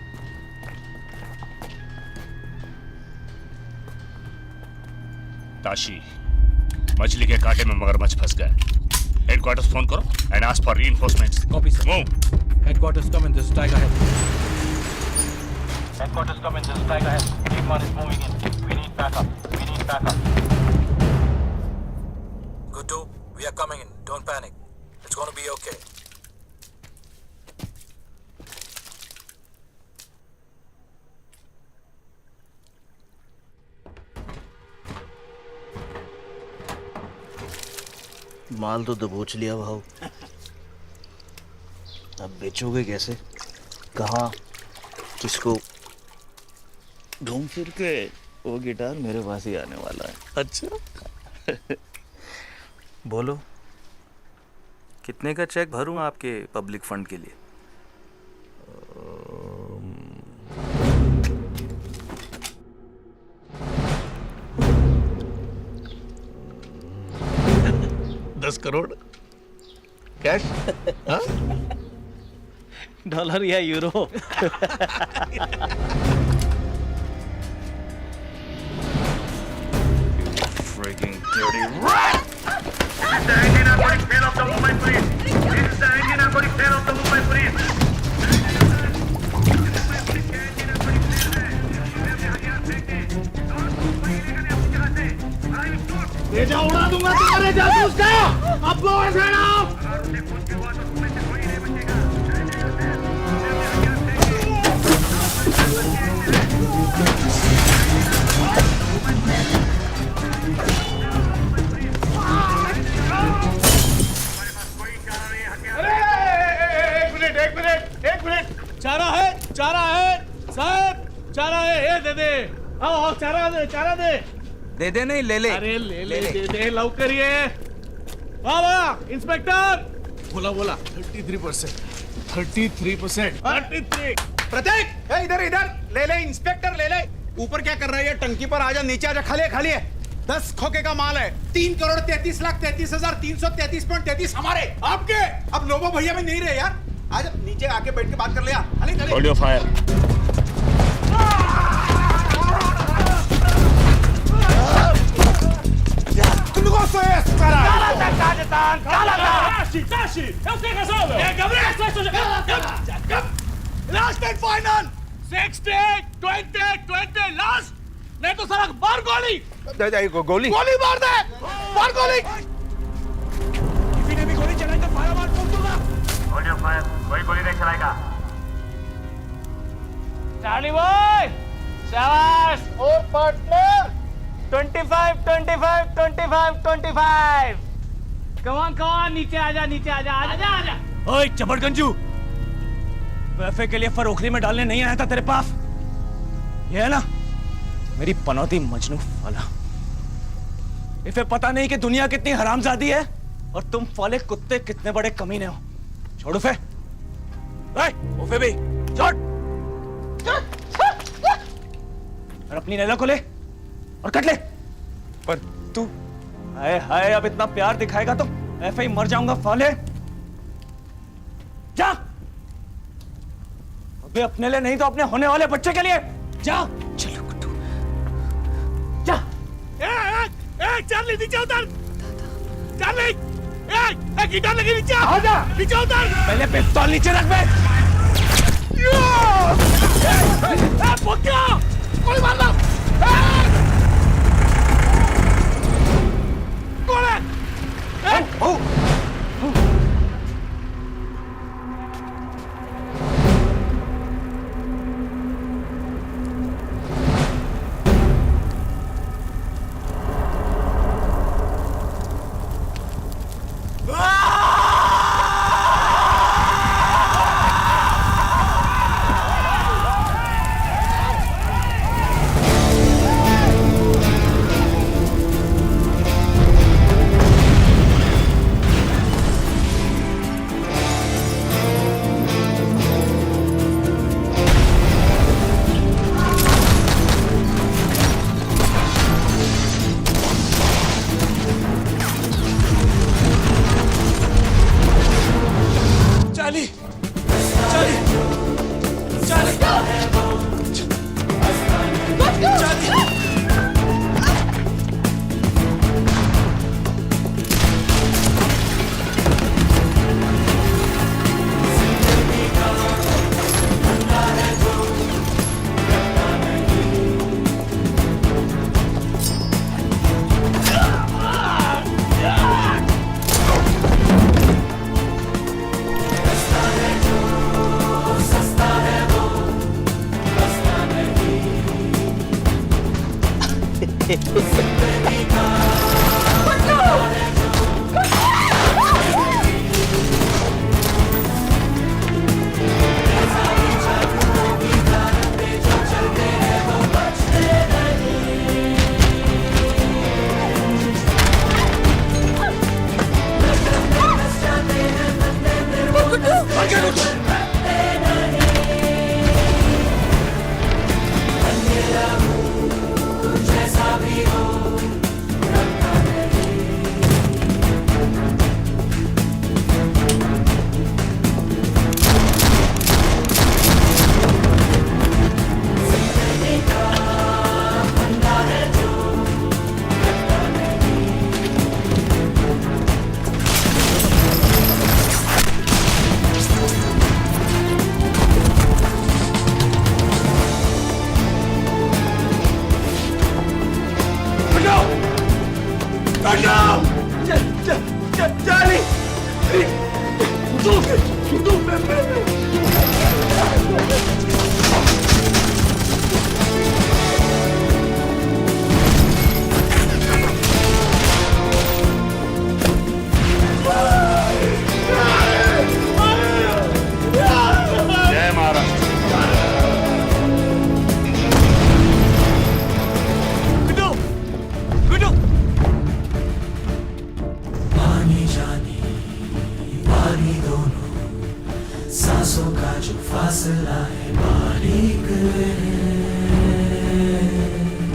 ताशी, मछली के कांटे में मगरमच्छ फंस गया। हेडक्वार्टर्स फोन करो and ask for reinforcements. Copy sir. Move. Headquarters come in, this is tiger head. Headquarters come in, this is Tiger Head. Team 1 is moving in. We need backup. We need backup. Good 2, we are coming in. Don't panic. It's gonna be okay. माल तो दबोच लिया भाव, अब बेचोगे कैसे? कहाँ? किसको? घूम फिर के वो गिटार मेरे पास ही आने वाला है। अच्छा। बोलो, कितने का चेक भरूं आपके पब्लिक फंड के लिए? $10 करोड़ कैश? हाँ? डॉलर या euro? Freaking dirty rat! This is the Indian Narcotic Tail of the Mumbai Police. This is the Indian Narcotic Tail of the Mumbai Police. भेजा उड़ा दूंगा तुम्हारे जासूस का। अब बोल रहा एक मिनट, चारा है साहब, चारा है, ये दे दे। आओ चारा दे। दे दे नहीं, ले ले। अरे ले दे दे, लवकर ये। वाह इंस्पेक्टर, बोला 33%, 33%, 33। प्रतीक, इधर ले इंस्पेक्टर ले ले। ऊपर क्या कर रहा है? टंकी पर आजा, नीचे आजा, खाली है। 10 खोखे का माल है। 3,33,33,333.33 हमारे, आपके। अब लोबो भैया में नहीं रहे यार। आज नीचे आके बैठ के बात कर लिया। Hold your fire. Last and final 60, 20, last. नहीं तो सारा मार गोली। गोली मार दे, मार गोली। किसी ने भी गोली चलाई तो फायर मार ठोक दूंगा। Hold your fire. कोई गोली नहीं चलाएगा। चार्ली बॉय, शाबाश। और पार्टनर 25, कमान नीचे आजा। ओए चबड़गंजू, वैफे के लिए फरोखरी में डालने नहीं आया था तेरे पास। ये है ना मेरी पनौती मजनू वाला। इसे पता नहीं कि दुनिया कितनी हरामजादी है और तुम फाले कुत्ते कितने बड़े कमीने हो। छोड़ उफे, उफे भी छोड़। और अपनी नैला को ले और कट ले। पर तू हाय हाय, अब इतना प्यार दिखाएगा तो ऐसे ही मर जाऊंगा फाले। जा, अबे अपने लिए नहीं तो अपने होने वाले बच्चे के लिए जा। चलो गुड्डू जा। चार्ली नीचे उतर। चार्ली, गिटार लगी नीचे आ जा। नीचे उतर। पहले पिस्तौल नीचे रख बे। कोई मारना। कौन है?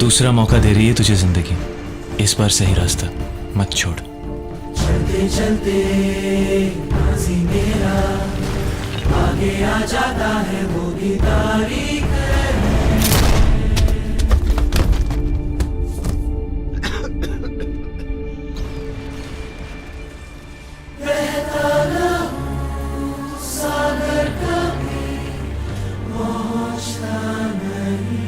दूसरा मौका दे रही है तुझे जिंदगी, इस बार सही रास्ता मत छोड़। चलते चलते माजी मेरा आगे आ जाता है वो भी तारीख बहता ना सागर कभी पहुंचता नहीं।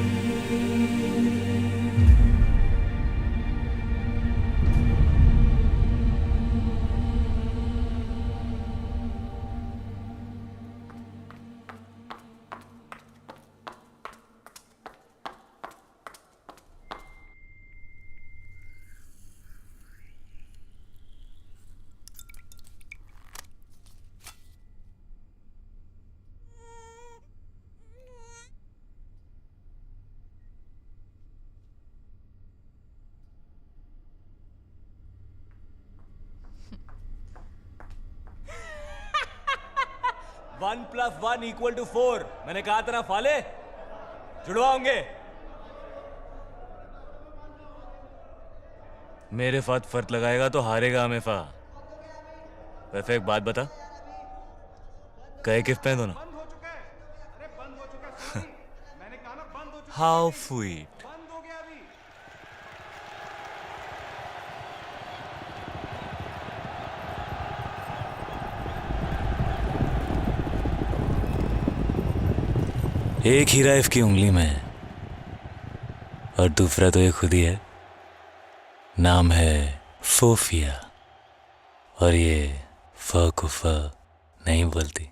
One plus one equal to 4। मैंने कहा था ना फाले, जुड़वाओगे। मेरे साथ फर्क लगाएगा तो हारेगा हमेशा। वैसे एक बात बता, कहे किस पे दोनों? How sweet. एक हीरा इसकी उंगली में है और दूसरा तो ये खुद ही है। नाम है सोफिया और ये फ को फ नहीं बोलती।